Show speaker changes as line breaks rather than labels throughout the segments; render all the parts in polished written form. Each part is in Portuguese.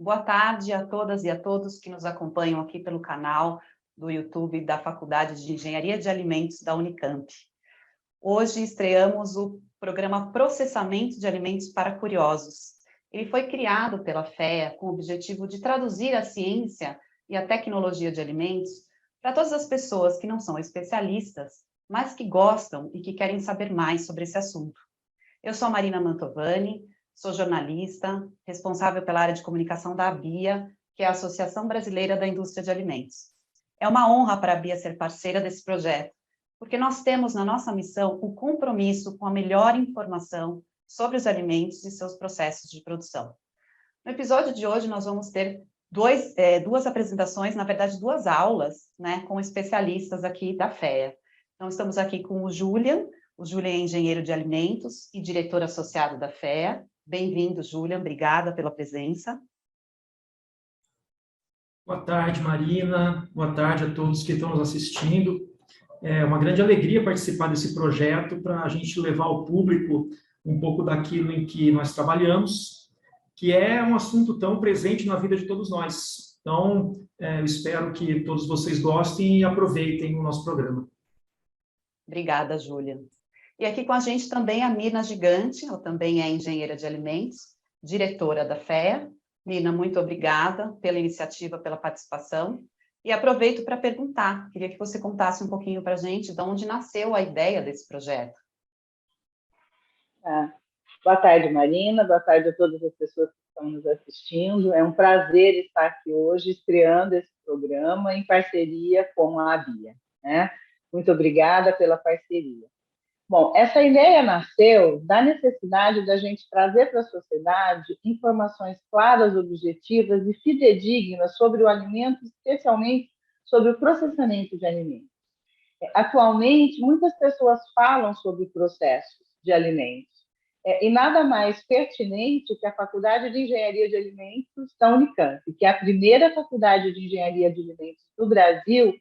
Boa tarde a todas e a todos que nos acompanham aqui pelo canal do YouTube da Faculdade de Engenharia de Alimentos da Unicamp. Hoje estreamos o programa Processamento de Alimentos para Curiosos. Ele foi criado pela FEA com o objetivo de traduzir a ciência e a tecnologia de alimentos para todas as pessoas que não são especialistas, mas que gostam e que querem saber mais sobre esse assunto. Eu sou a Marina Mantovani, sou jornalista, responsável pela área de comunicação da ABIA, que é a Associação Brasileira da Indústria de Alimentos. É uma honra para a ABIA ser parceira desse projeto, porque nós temos na nossa missão o compromisso com a melhor informação sobre os alimentos e seus processos de produção. No episódio de hoje, nós vamos ter duas apresentações, na verdade, duas aulas, né, com especialistas aqui da FEA. Então, estamos aqui com o Julian é engenheiro de alimentos e diretor associado da FEA. Bem-vindo, Julian, obrigada pela presença.
Boa tarde, Marina. Boa tarde a todos que estão nos assistindo. É uma grande alegria participar desse projeto para a gente levar ao público um pouco daquilo em que nós trabalhamos, que é um assunto tão presente na vida de todos nós. Então, eu espero que todos vocês gostem e aproveitem o nosso programa.
Obrigada, Julian. E aqui com a gente também a Mirna Gigante, ela também é engenheira de alimentos, diretora da FEA. Mirna, muito obrigada pela iniciativa, pela participação. E aproveito para perguntar, queria que você contasse um pouquinho para a gente de onde nasceu a ideia desse projeto.
Boa tarde, Marina, boa tarde a todas as pessoas que estão nos assistindo. É um prazer estar aqui hoje estreando esse programa em parceria com a ABIA, né? Muito obrigada pela parceria. Bom, essa ideia nasceu da necessidade da gente trazer para a sociedade informações claras, objetivas e fidedignas sobre o alimento, especialmente sobre o processamento de alimentos. Atualmente, muitas pessoas falam sobre processos de alimentos, e nada mais pertinente que a Faculdade de Engenharia de Alimentos da Unicamp, que é a primeira faculdade de engenharia de alimentos do Brasil,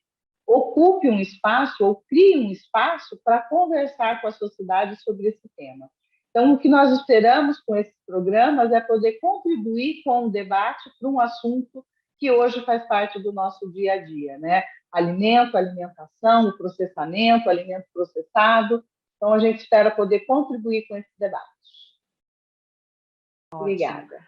ocupe um espaço ou crie um espaço para conversar com a sociedade sobre esse tema. Então, o que nós esperamos com esses programas é poder contribuir com o debate para um assunto que hoje faz parte do nosso dia a dia, né? Alimento, alimentação, o processamento, alimento processado. Então, a gente espera poder contribuir com esse debate.
Ótimo.
Obrigada.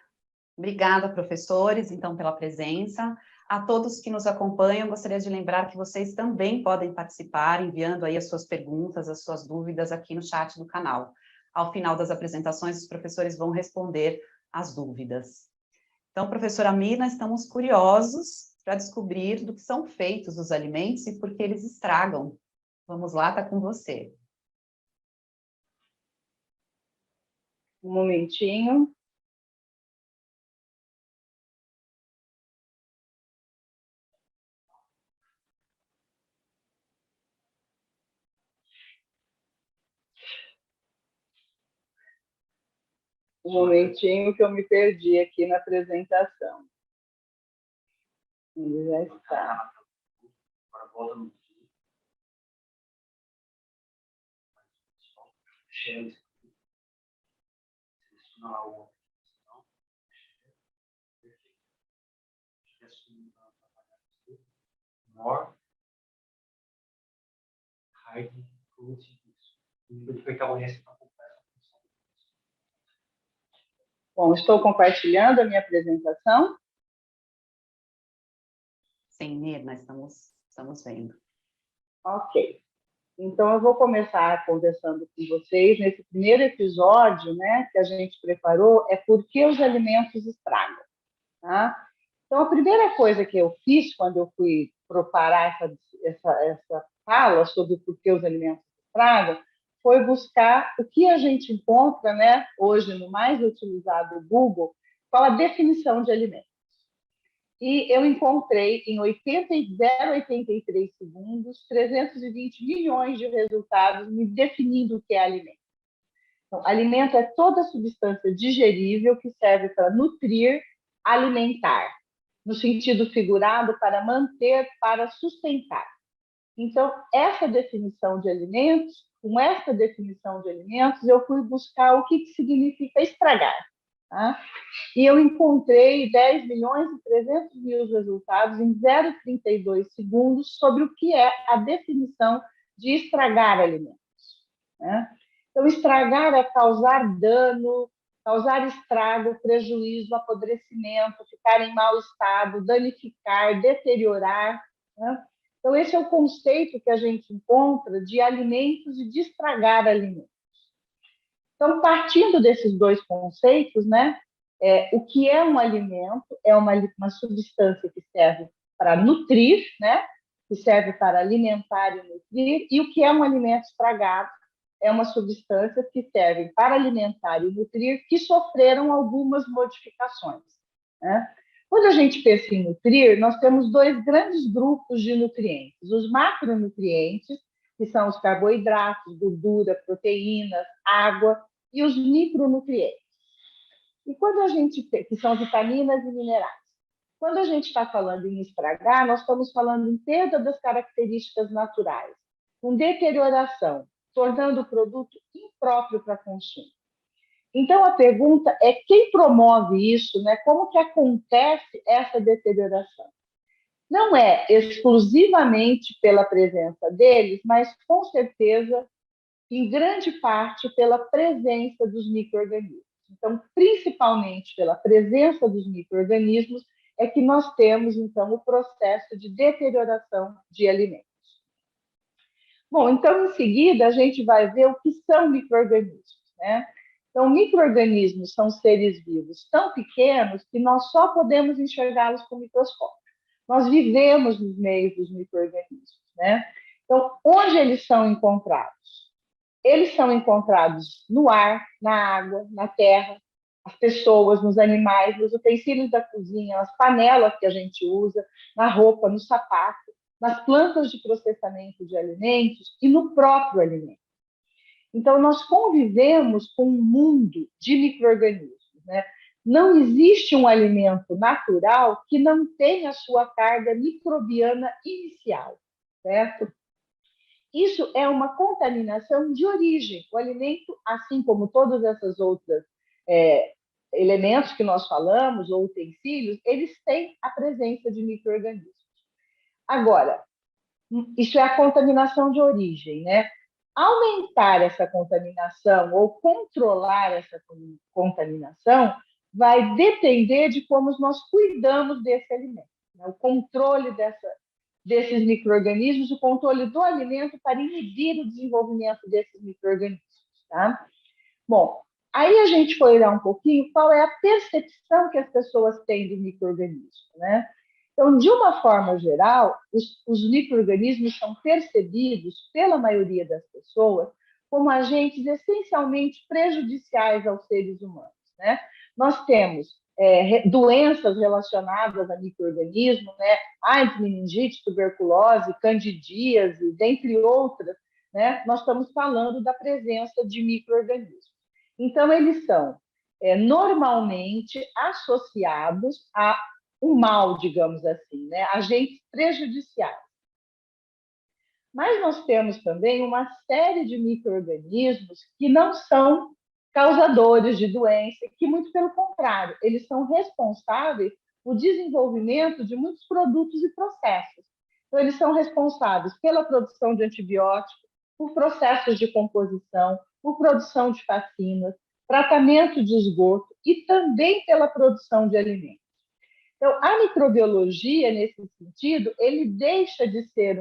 Obrigada, professores, então, pela presença. A todos que nos acompanham, gostaria de lembrar que vocês também podem participar, enviando aí as suas perguntas, as suas dúvidas aqui no chat do canal. Ao final das apresentações, os professores vão responder as dúvidas. Então, professora Mirna, estamos curiosos para descobrir do que são feitos os alimentos e por que eles estragam. Vamos lá, está com você.
Um momentinho. Um momentinho que eu me perdi aqui na apresentação. Ele já está. Bom, estou compartilhando a minha apresentação.
Sim, Mirna, estamos vendo.
Ok. Então, eu vou começar conversando com vocês. Nesse primeiro episódio, né, que a gente preparou, é por que os alimentos estragam. Tá? Então, a primeira coisa que eu fiz quando eu fui preparar essa fala sobre por que os alimentos estragam foi buscar o que a gente encontra, né, hoje no mais utilizado Google, qual a definição de alimentos. E eu encontrei em 0,83 segundos 320 milhões de resultados me definindo o que é alimento. Então, alimento é toda substância digerível que serve para nutrir, alimentar, no sentido figurado, para manter, para sustentar. Então, com essa definição de alimentos, eu fui buscar o que significa estragar. tá? E eu encontrei 10.300.000 resultados em 0,32 segundos sobre o que é a definição de estragar alimentos, né? Então, estragar é causar dano, causar estrago, prejuízo, apodrecimento, ficar em mau estado, danificar, deteriorar, né? Então, esse é o conceito que a gente encontra de alimentos e de estragar alimentos. Então, partindo desses dois conceitos, né, o que é um alimento é uma substância que serve para nutrir, né, que serve para alimentar e nutrir, e o que é um alimento estragado é uma substância que serve para alimentar e nutrir, que sofreram algumas modificações, né? Quando a gente pensa em nutrir, nós temos dois grandes grupos de nutrientes: os macronutrientes, que são os carboidratos, gordura, proteínas, água, e os micronutrientes. E quando a gente que são vitaminas e minerais. Quando a gente está falando em estragar, nós estamos falando em perda das características naturais, com deterioração, tornando o produto impróprio para consumo. Então, a pergunta é quem promove isso, né? Como que acontece essa deterioração? Não é exclusivamente pela presença deles, mas, com certeza, em grande parte pela presença dos micro-organismos. Então, principalmente pela presença dos micro-organismos, é que nós temos, então, o processo de deterioração de alimentos. Bom, então, em seguida, a gente vai ver o que são micro-organismos, né? Então, micro-organismos são seres vivos tão pequenos que nós só podemos enxergá-los com microscópio. Nós vivemos nos meios dos micro-organismos, né? Então, onde eles são encontrados? Eles são encontrados no ar, na água, na terra, as pessoas, nos animais, nos utensílios da cozinha, nas panelas que a gente usa, na roupa, no sapato, nas plantas de processamento de alimentos e no próprio alimento. Então, nós convivemos com um mundo de micro-organismos, né? Não existe um alimento natural que não tenha a sua carga microbiana inicial, certo? Isso é uma contaminação de origem. O alimento, assim como todas essas outras elementos que nós falamos, ou utensílios, eles têm a presença de micro-organismos. Agora, isso é a contaminação de origem, né? Aumentar essa contaminação ou controlar essa contaminação vai depender de como nós cuidamos desse alimento, né? O controle desses micro-organismos, o controle do alimento para inibir o desenvolvimento desses micro-organismos, tá? Bom, aí a gente foi olhar um pouquinho qual é a percepção que as pessoas têm do micro-organismo, né? Então, de uma forma geral, os micro-organismos são percebidos pela maioria das pessoas como agentes essencialmente prejudiciais aos seres humanos, né? Nós temos doenças relacionadas a micro-organismos, né? AIDS, meningite, tuberculose, candidíase, dentre outras, né? Nós estamos falando da presença de micro-organismos. Então, eles são normalmente associados a um mal, digamos assim, né? Agentes prejudiciais. Mas nós temos também uma série de micro-organismos que não são causadores de doença, que, muito pelo contrário, eles são responsáveis pelo desenvolvimento de muitos produtos e processos. Então, eles são responsáveis pela produção de antibióticos, por processos de composição, por produção de vacinas, tratamento de esgoto e também pela produção de alimentos. Então, a microbiologia, nesse sentido, ele deixa de ser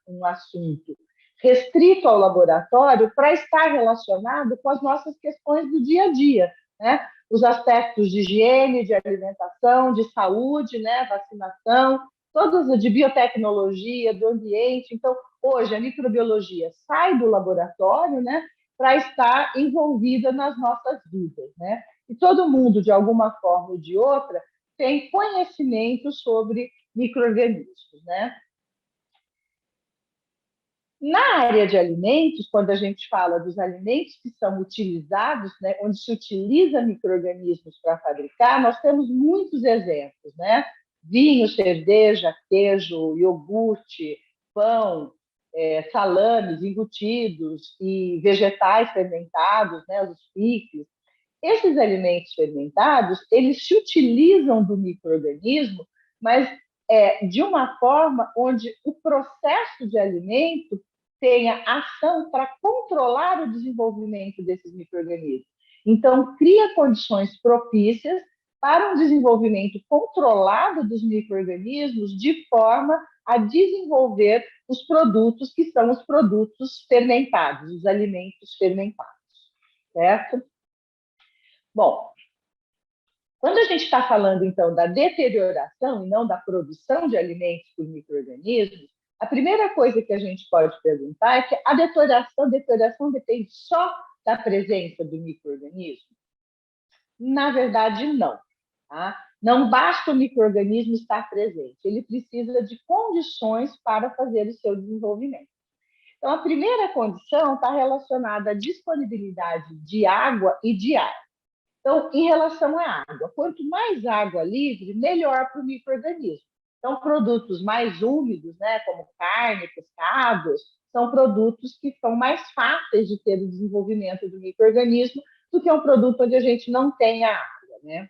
um assunto restrito ao laboratório para estar relacionado com as nossas questões do dia a dia, né? Os aspectos de higiene, de alimentação, de saúde, né? Vacinação, todas de biotecnologia, do ambiente. Então, hoje, a microbiologia sai do laboratório, né? Para estar envolvida nas nossas vidas, né? E todo mundo, de alguma forma ou de outra, tem conhecimento sobre micro-organismos, né? Na área de alimentos, quando a gente fala dos alimentos que são utilizados, né, onde se utiliza micro-organismos para fabricar, nós temos muitos exemplos, né? Vinho, cerveja, queijo, iogurte, pão, salames embutidos e vegetais fermentados, né, os picles. Esses alimentos fermentados, eles se utilizam do micro-organismo, mas de uma forma onde o processo de alimento tenha ação para controlar o desenvolvimento desses micro-organismos. Então, cria condições propícias para um desenvolvimento controlado dos micro-organismos de forma a desenvolver os produtos que são os produtos fermentados, os alimentos fermentados, certo? Bom, quando a gente está falando, então, da deterioração e não da produção de alimentos por micro-organismos, a primeira coisa que a gente pode perguntar é que a deterioração depende só da presença do micro-organismo? Na verdade, não. Tá? Não basta o micro-organismo estar presente, ele precisa de condições para fazer o seu desenvolvimento. Então, a primeira condição está relacionada à disponibilidade de água e de ar. Então, em relação à água, quanto mais água livre, melhor para o micro-organismo. Então, produtos mais úmidos, né, como carne, pescados, são produtos que são mais fáceis de ter o desenvolvimento do micro-organismo do que um produto onde a gente não tem a água, né?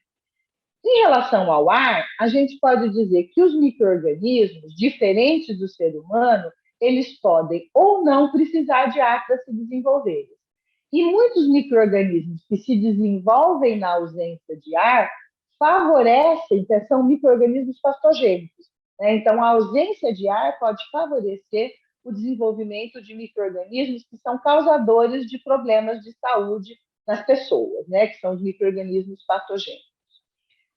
Em relação ao ar, a gente pode dizer que os micro-organismos, diferentes do ser humano, eles podem ou não precisar de ar para se desenvolverem. E muitos micro-organismos que se desenvolvem na ausência de ar favorecem, são micro-organismos pastogênicos, né? Então, a ausência de ar pode favorecer o desenvolvimento de micro-organismos que são causadores de problemas de saúde nas pessoas, né? Que são os micro-organismos patogênicos.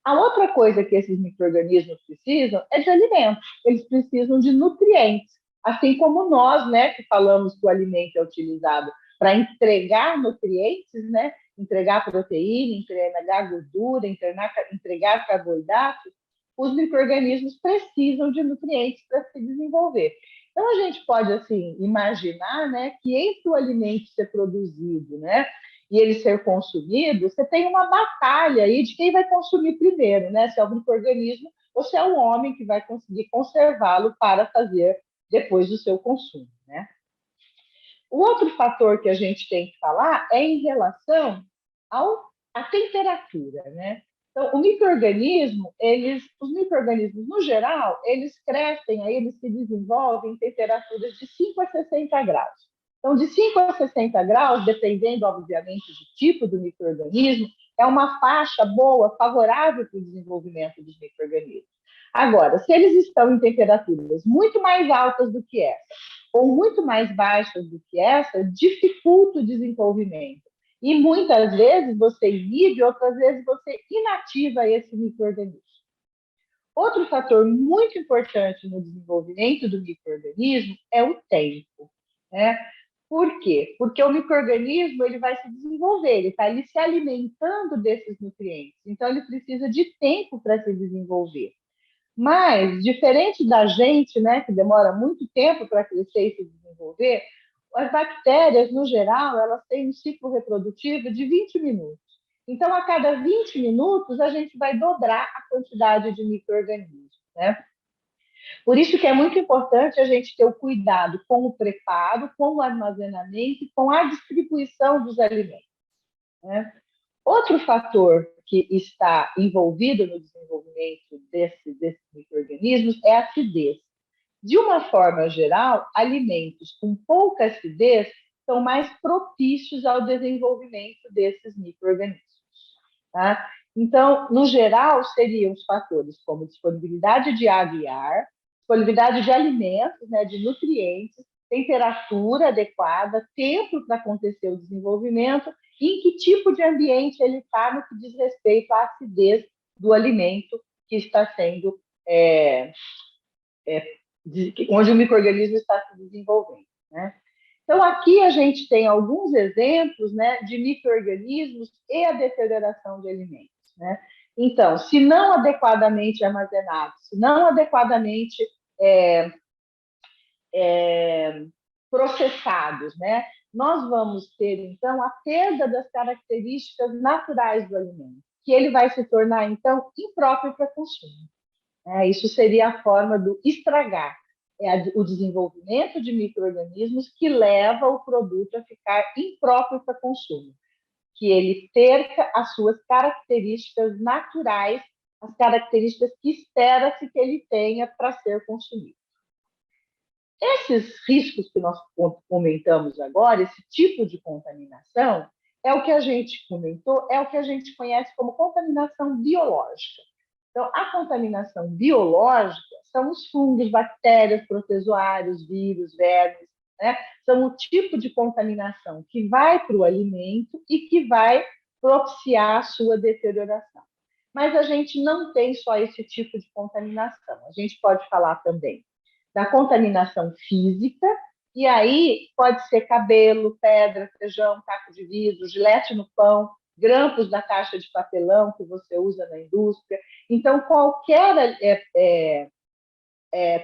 A outra coisa que esses micro-organismos precisam é de alimentos, eles precisam de nutrientes, assim como nós, né, que falamos que o alimento é utilizado para entregar nutrientes, né, entregar proteína, entregar gordura, entregar carboidratos, os micro-organismos precisam de nutrientes para se desenvolver. Então, a gente pode, assim, imaginar, né, que entre o alimento ser produzido, né, e ele ser consumido, você tem uma batalha aí de quem vai consumir primeiro, né? Se é o micro-organismo ou se é o homem que vai conseguir conservá-lo para fazer depois do seu consumo, né? O outro fator que a gente tem que falar é em relação à temperatura, né? Então, os micro-organismos, no geral, eles crescem, aí eles se desenvolvem em temperaturas de 5 a 60 graus. Então, de 5 a 60 graus, dependendo, obviamente, do tipo do micro-organismo, é uma faixa boa, favorável para o desenvolvimento dos micro-organismos. Agora, se eles estão em temperaturas muito mais altas do que essa, ou muito mais baixas do que essa, dificulta o desenvolvimento. E muitas vezes você inibe, outras vezes você inativa esse micro-organismo. Outro fator muito importante no desenvolvimento do micro-organismo é o tempo, né? Por quê? Porque o micro-organismo ele vai se desenvolver, ele está ali se alimentando desses nutrientes, então ele precisa de tempo para se desenvolver. Mas, diferente da gente, né, que demora muito tempo para crescer e se desenvolver, as bactérias, no geral, elas têm um ciclo reprodutivo de 20 minutos. Então, a cada 20 minutos, a gente vai dobrar a quantidade de micro-organismos, né? Por isso que é muito importante a gente ter o cuidado com o preparo, com o armazenamento e com a distribuição dos alimentos, né? Outro fator que está envolvido no desenvolvimento desses micro-organismos é a acidez. De uma forma geral, alimentos com pouca acidez são mais propícios ao desenvolvimento desses micro-organismos, tá? Então, no geral, seriam os fatores como disponibilidade de água e ar, disponibilidade de alimentos, né, de nutrientes, temperatura adequada, tempo para acontecer o desenvolvimento e em que tipo de ambiente ele está no que diz respeito à acidez do alimento que está sendo, onde o micro-organismo está se desenvolvendo, né? Então, aqui a gente tem alguns exemplos, né, de micro-organismos e a deterioração de alimentos, né? Então, se não adequadamente armazenados, se não adequadamente processados, né, nós vamos ter, então, a perda das características naturais do alimento, que ele vai se tornar, então, impróprio para consumo. Isso seria a forma do estragar, o desenvolvimento de micro-organismos que leva o produto a ficar impróprio para consumo. que ele perca as suas características naturais, as características que espera-se que ele tenha para ser consumido. Esses riscos que nós comentamos agora, esse tipo de contaminação, é o que a gente comentou, é o que a gente conhece como contaminação biológica. Então, a contaminação biológica são os fungos, bactérias, protozoários, vírus, vermes, né? São o tipo de contaminação que vai para o alimento e que vai propiciar a sua deterioração. Mas a gente não tem só esse tipo de contaminação. A gente pode falar também da contaminação física, e aí pode ser cabelo, pedra, feijão, caco de vidro, gilete no pão, grampos da caixa de papelão que você usa na indústria. Então, qualquer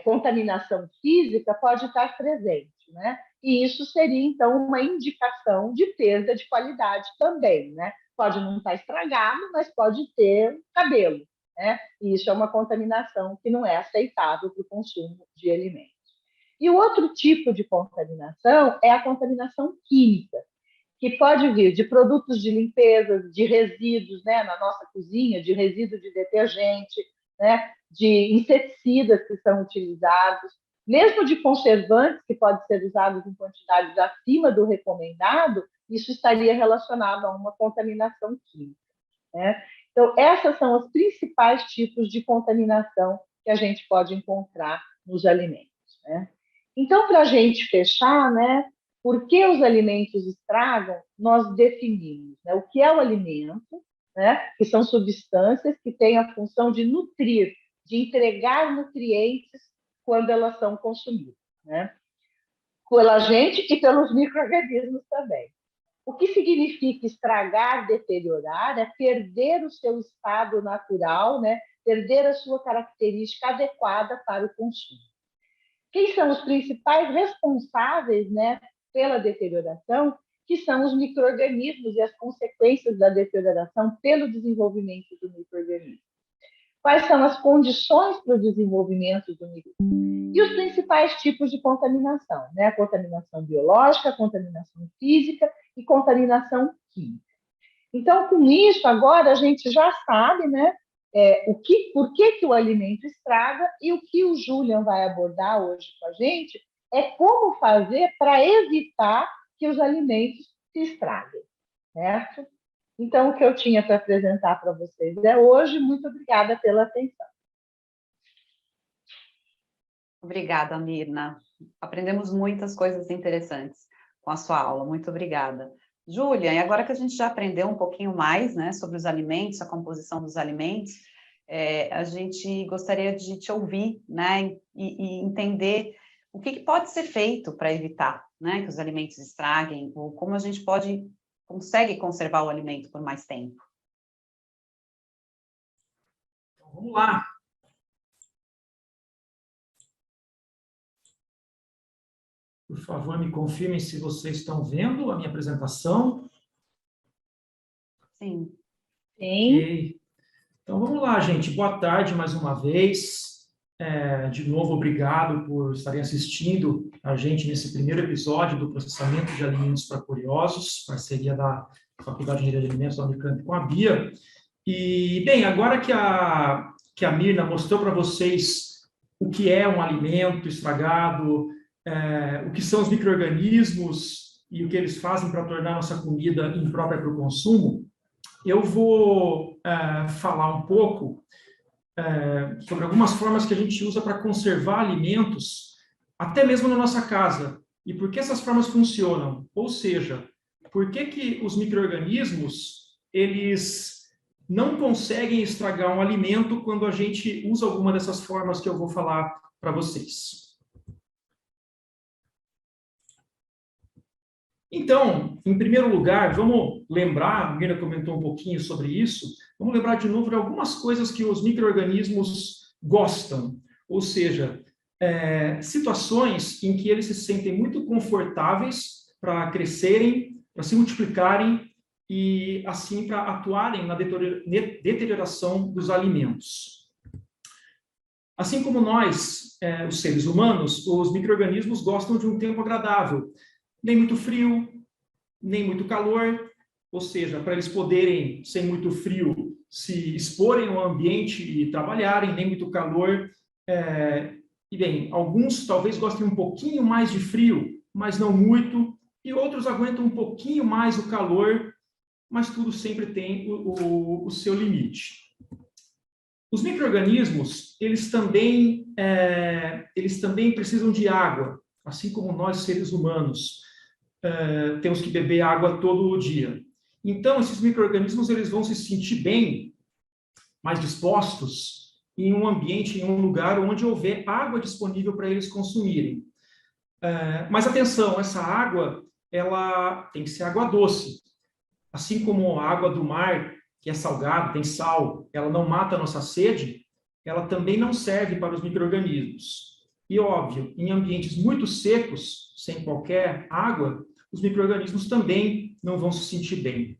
contaminação física pode estar presente, né? E isso seria, então, uma indicação de perda de qualidade também, né? Pode não estar estragado, mas pode ter cabelo, né? E isso é uma contaminação que não é aceitável para o consumo de alimentos. E o outro tipo de contaminação é a contaminação química, que pode vir de produtos de limpeza, de resíduos, né, na nossa cozinha, de resíduo de detergente, né, de inseticidas que são utilizados, mesmo de conservantes que podem ser usados em quantidades acima do recomendado, isso estaria relacionado a uma contaminação química, né? Então, essas são os principais tipos de contaminação que a gente pode encontrar nos alimentos, né? Então, para a gente fechar, né, por que os alimentos estragam, nós definimos, né, o que é o alimento, né, que são substâncias que têm a função de nutrir, de entregar nutrientes quando elas são consumidas, né, pela gente e pelos micro-organismos também. O que significa estragar, deteriorar, é perder o seu estado natural, né, perder a sua característica adequada para o consumo. Quem são os principais responsáveis, né, pela deterioração, que são os micro-organismos e as consequências da deterioração pelo desenvolvimento do micro-organismo. Quais são as condições para o desenvolvimento do micro-organismo? E os principais tipos de contaminação, né? A contaminação biológica, a contaminação física e contaminação química. Então, com isso, agora a gente já sabe, né, por que o alimento estraga, e o que o Julian vai abordar hoje com a gente é como fazer para evitar que os alimentos se estraguem, certo? Então, o que eu tinha para apresentar para vocês hoje. Muito obrigada pela atenção.
Obrigada, Mirna. Aprendemos muitas coisas interessantes com a sua aula. Muito obrigada. Julian, e agora que a gente já aprendeu um pouquinho mais, né, sobre os alimentos, a composição dos alimentos, a gente gostaria de te ouvir, né, e entender o que pode ser feito para evitar, né, que os alimentos estraguem, ou como a gente consegue conservar o alimento por mais tempo.
Então, vamos lá. Por favor, me confirmem se vocês estão vendo a minha apresentação.
Sim.
Sim.
Ok. Então, vamos lá, gente. Boa tarde mais uma vez. De novo, obrigado por estarem assistindo a gente nesse primeiro episódio do Processamento de Alimentos para Curiosos, parceria da Faculdade de Engenharia de Alimentos da Unicamp com a Bia. E, bem, agora que a Mirna mostrou para vocês o que é um alimento estragado, o que são os micro-organismos e o que eles fazem para tornar nossa comida imprópria para o consumo, eu vou falar um pouco sobre algumas formas que a gente usa para conservar alimentos, até mesmo na nossa casa, e por que essas formas funcionam. Ou seja, por que os micro-organismos eles não conseguem estragar um alimento quando a gente usa alguma dessas formas que eu vou falar para vocês. Então, em primeiro lugar, vamos lembrar, a Mirna comentou um pouquinho sobre isso, vamos lembrar de novo de algumas coisas que os micro-organismos gostam, ou seja, situações em que eles se sentem muito confortáveis para crescerem, para se multiplicarem e, assim, para atuarem na deterioração dos alimentos. Assim como nós, os seres humanos, os micro-organismos gostam de um tempo agradável, nem muito frio, nem muito calor, ou seja, para eles poderem, sem muito frio, se exporem ao ambiente e trabalharem, nem muito calor. E bem, alguns talvez gostem um pouquinho mais de frio, mas não muito, e outros aguentam um pouquinho mais o calor, mas tudo sempre tem o seu limite. Os micro-organismos, eles também precisam de água, assim como nós, seres humanos, temos que beber água todo o dia. Então, esses micro-organismos, eles vão se sentir bem, mais dispostos, em um ambiente, em um lugar onde houver água disponível para eles consumirem. Mas atenção, essa água, ela tem que ser água doce. Assim como a água do mar, que é salgada, tem sal, ela não mata a nossa sede, ela também não serve para os micro-organismos. E, óbvio, em ambientes muito secos, sem qualquer água, os micro-organismos também não vão se sentir bem.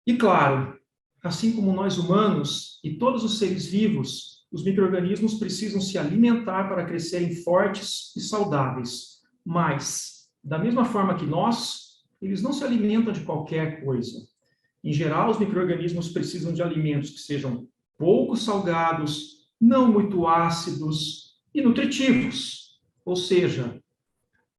E, claro, assim como nós humanos e todos os seres vivos, os micro-organismos precisam se alimentar para crescerem fortes e saudáveis. Mas, da mesma forma que nós, eles não se alimentam de qualquer coisa. Em geral, os micro-organismos precisam de alimentos que sejam pouco salgados, não muito ácidos e nutritivos. Ou seja,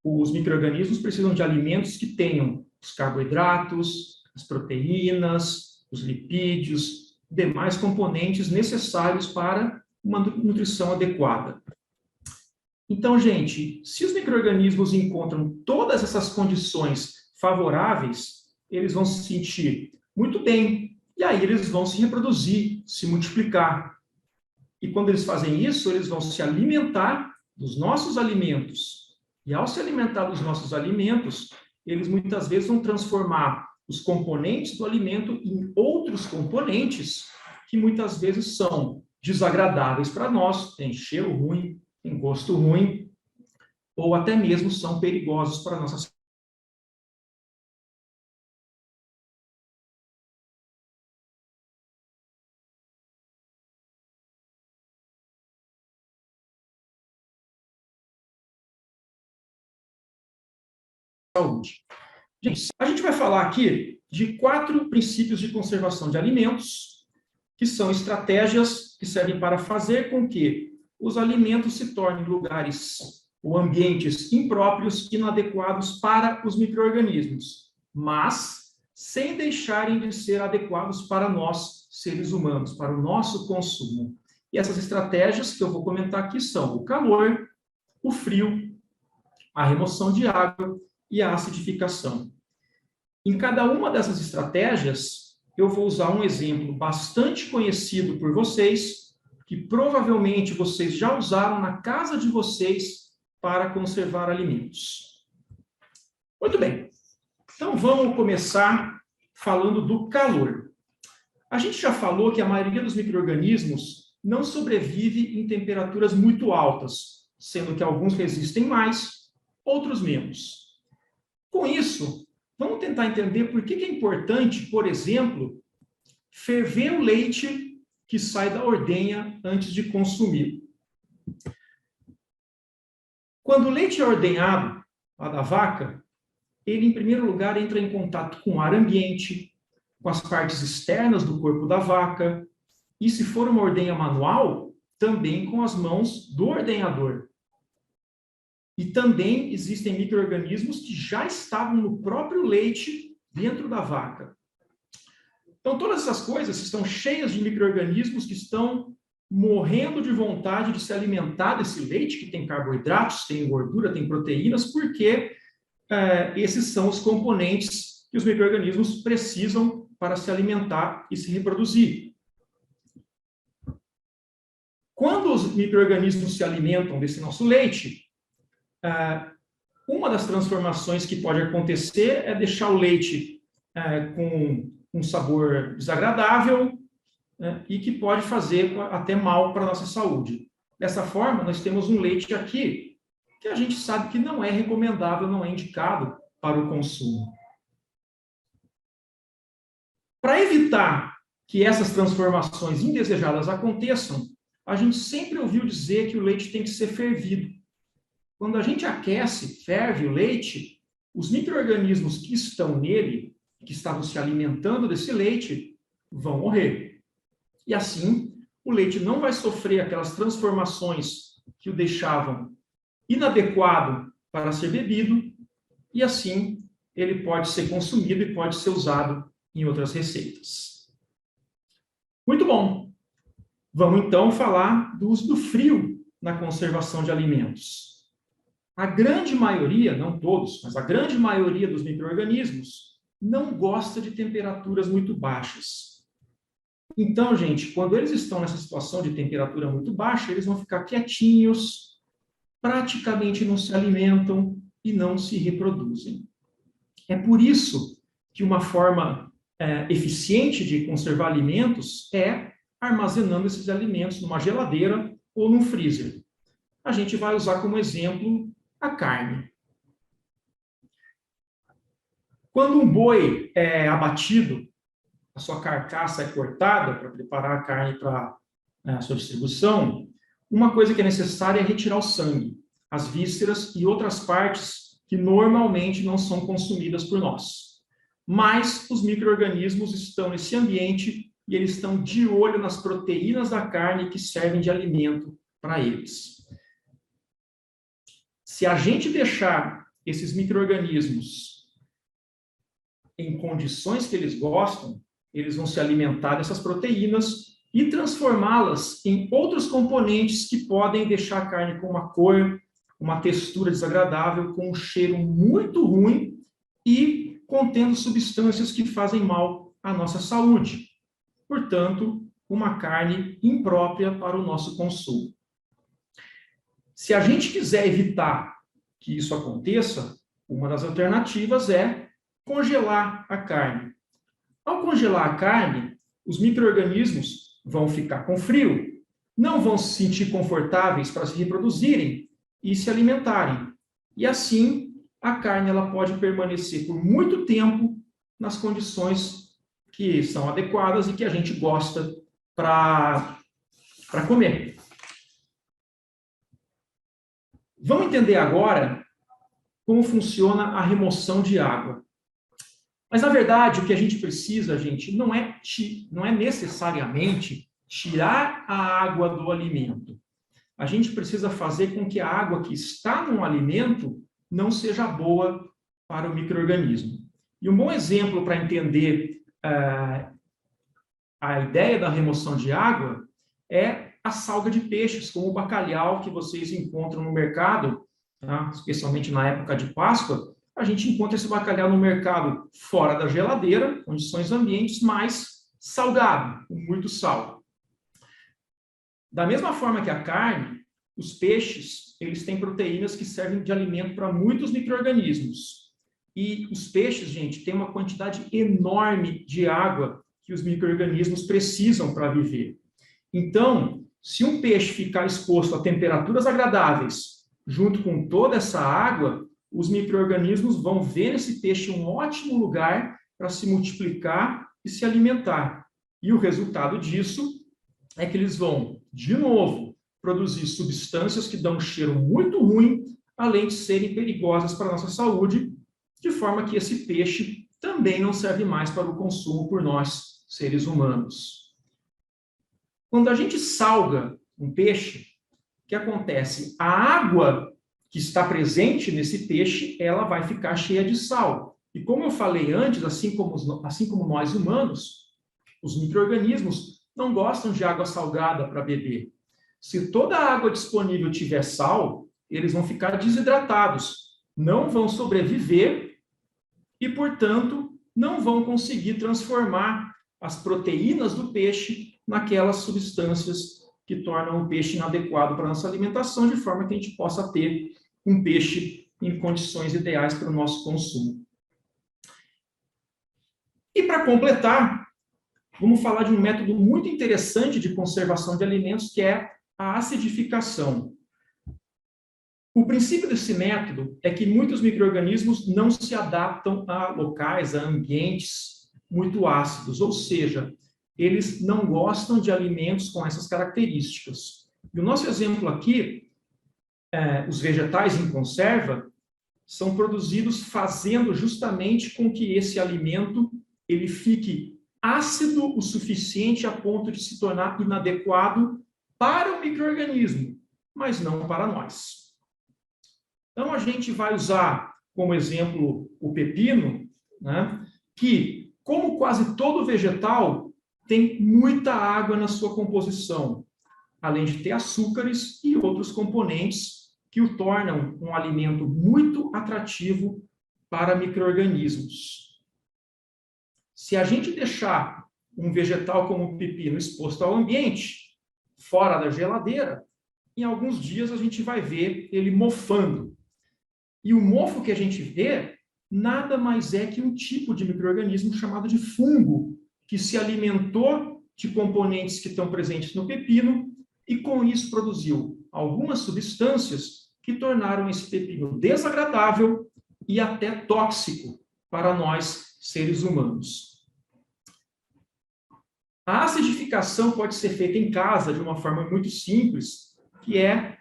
os micro-organismos precisam de alimentos que tenham os carboidratos, as proteínas, os lipídios, demais componentes necessários para uma nutrição adequada. Então, gente, se os micro-organismos encontram todas essas condições favoráveis, eles vão se sentir muito bem, e aí eles vão se reproduzir, se multiplicar. E quando eles fazem isso, eles vão se alimentar dos nossos alimentos. E ao se alimentar dos nossos alimentos, eles muitas vezes vão transformar os componentes do alimento em outros componentes que muitas vezes são desagradáveis para nós, têm cheiro ruim, têm gosto ruim, ou até mesmo são perigosos para a nossa saúde. Gente, a gente vai falar aqui de 4 princípios de conservação de alimentos, que são estratégias que servem para fazer com que os alimentos se tornem lugares ou ambientes impróprios, inadequados para os micro-organismos, mas sem deixarem de ser adequados para nós, seres humanos, para o nosso consumo. E essas estratégias que eu vou comentar aqui são o calor, o frio, a remoção de água e a acidificação. Em cada uma dessas estratégias, eu vou usar um exemplo bastante conhecido por vocês, que provavelmente vocês já usaram na casa de vocês para conservar alimentos. Muito bem. Então, vamos começar falando do calor. A gente já falou que a maioria dos micro-organismos não sobrevive em temperaturas muito altas, sendo que alguns resistem mais, outros menos. Com isso, vamos tentar entender por que é importante, por exemplo, ferver o leite que sai da ordenha antes de consumir. Quando o leite é ordenhado, lá da vaca, ele, em primeiro lugar, entra em contato com o ar ambiente, com as partes externas do corpo da vaca, e, se for uma ordenha manual, também com as mãos do ordenhador. E também existem micro-organismos que já estavam no próprio leite dentro da vaca. Então, todas essas coisas estão cheias de micro-organismos que estão morrendo de vontade de se alimentar desse leite, que tem carboidratos, tem gordura, tem proteínas, porque esses são os componentes que os micro-organismos precisam para se alimentar e se reproduzir. Quando os micro-organismos se alimentam desse nosso leite, uma das transformações que pode acontecer é deixar o leite com um sabor desagradável, e que pode fazer até mal para a nossa saúde. Dessa forma, nós temos um leite aqui que a gente sabe que não é recomendável, não é indicado para o consumo. Para evitar que essas transformações indesejadas aconteçam, a gente sempre ouviu dizer que o leite tem que ser fervido. Quando a gente aquece, ferve o leite, os micro-organismos que estão nele, que estavam se alimentando desse leite, vão morrer. E assim, o leite não vai sofrer aquelas transformações que o deixavam inadequado para ser bebido, e assim ele pode ser consumido e pode ser usado em outras receitas. Muito bom! Vamos então falar do uso do frio na conservação de alimentos. A grande maioria, não todos, mas a grande maioria dos micro-organismos não gosta de temperaturas muito baixas. Então, gente, quando eles estão nessa situação de temperatura muito baixa, eles vão ficar quietinhos, praticamente não se alimentam e não se reproduzem. É por isso que uma forma eficiente de conservar alimentos é armazenando esses alimentos numa geladeira ou num freezer. A gente vai usar como exemplo a carne. Quando um boi é abatido, a sua carcaça é cortada para preparar a carne para a sua distribuição, uma coisa que é necessária é retirar o sangue, as vísceras e outras partes que normalmente não são consumidas por nós. Mas os micro-organismos estão nesse ambiente e eles estão de olho nas proteínas da carne que servem de alimento para eles. Se a gente deixar esses micro-organismos em condições que eles gostam, eles vão se alimentar dessas proteínas e transformá-las em outros componentes que podem deixar a carne com uma cor, uma textura desagradável, com um cheiro muito ruim e contendo substâncias que fazem mal à nossa saúde. Portanto, uma carne imprópria para o nosso consumo. Se a gente quiser evitar que isso aconteça, uma das alternativas é congelar a carne. Ao congelar a carne, os micro-organismos vão ficar com frio, não vão se sentir confortáveis para se reproduzirem e se alimentarem. E assim, a carne ela pode permanecer por muito tempo nas condições que são adequadas e que a gente gosta para comer. Vamos entender agora como funciona a remoção de água. Mas, na verdade, o que a gente precisa, gente, não é necessariamente tirar a água do alimento. A gente precisa fazer com que a água que está no alimento não seja boa para o micro-organismo. E um bom exemplo para entender a ideia da remoção de água é a salga de peixes, como o bacalhau que vocês encontram no mercado, tá? Especialmente na época de Páscoa. A gente encontra esse bacalhau no mercado fora da geladeira, condições ambientes, mais salgado, com muito sal. Da mesma forma que a carne, os peixes, eles têm proteínas que servem de alimento para muitos micro-organismos. E os peixes, gente, têm uma quantidade enorme de água que os micro-organismos precisam para viver. Então, se um peixe ficar exposto a temperaturas agradáveis, junto com toda essa água, os micro-organismos vão ver nesse peixe um ótimo lugar para se multiplicar e se alimentar. E o resultado disso é que eles vão, de novo, produzir substâncias que dão um cheiro muito ruim, além de serem perigosas para a nossa saúde, de forma que esse peixe também não serve mais para o consumo por nós, seres humanos. Quando a gente salga um peixe, o que acontece? A água que está presente nesse peixe, ela vai ficar cheia de sal. E como eu falei antes, assim como nós humanos, os micro-organismos não gostam de água salgada para beber. Se toda a água disponível tiver sal, eles vão ficar desidratados, não vão sobreviver e, portanto, não vão conseguir transformar as proteínas do peixe naquelas substâncias que tornam o peixe inadequado para a nossa alimentação, de forma que a gente possa ter um peixe em condições ideais para o nosso consumo. E para completar, vamos falar de um método muito interessante de conservação de alimentos, que é a acidificação. O princípio desse método é que muitos micro-organismos não se adaptam a locais, a ambientes muito ácidos, ou seja, eles não gostam de alimentos com essas características. E o nosso exemplo aqui, os vegetais em conserva, são produzidos fazendo justamente com que esse alimento ele fique ácido o suficiente a ponto de se tornar inadequado para o micro-organismo, mas não para nós. Então, a gente vai usar como exemplo o pepino, né, que, como quase todo vegetal, tem muita água na sua composição, além de ter açúcares e outros componentes que o tornam um alimento muito atrativo para micro-organismos. Se a gente deixar um vegetal como o pepino exposto ao ambiente, fora da geladeira, em alguns dias a gente vai ver ele mofando. E o mofo que a gente vê nada mais é que um tipo de micro-organismo chamado de fungo, que se alimentou de componentes que estão presentes no pepino e com isso produziu algumas substâncias que tornaram esse pepino desagradável e até tóxico para nós, seres humanos. A acidificação pode ser feita em casa de uma forma muito simples, que é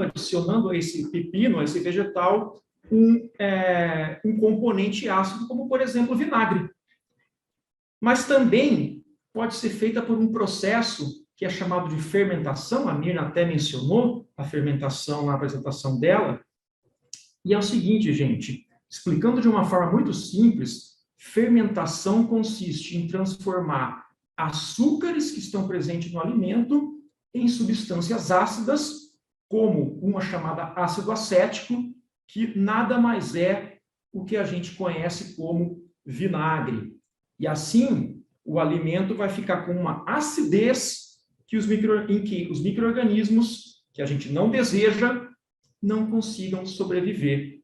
adicionando a esse pepino, a esse vegetal, um componente ácido, como, por exemplo, vinagre. Mas também pode ser feita por um processo que é chamado de fermentação, a Mirna até mencionou a fermentação na apresentação dela, e é o seguinte, gente, explicando de uma forma muito simples, fermentação consiste em transformar açúcares que estão presentes no alimento em substâncias ácidas, como uma chamada ácido acético, que nada mais é o que a gente conhece como vinagre. E assim, o alimento vai ficar com uma acidez em que os micro-organismos que a gente não deseja não consigam sobreviver.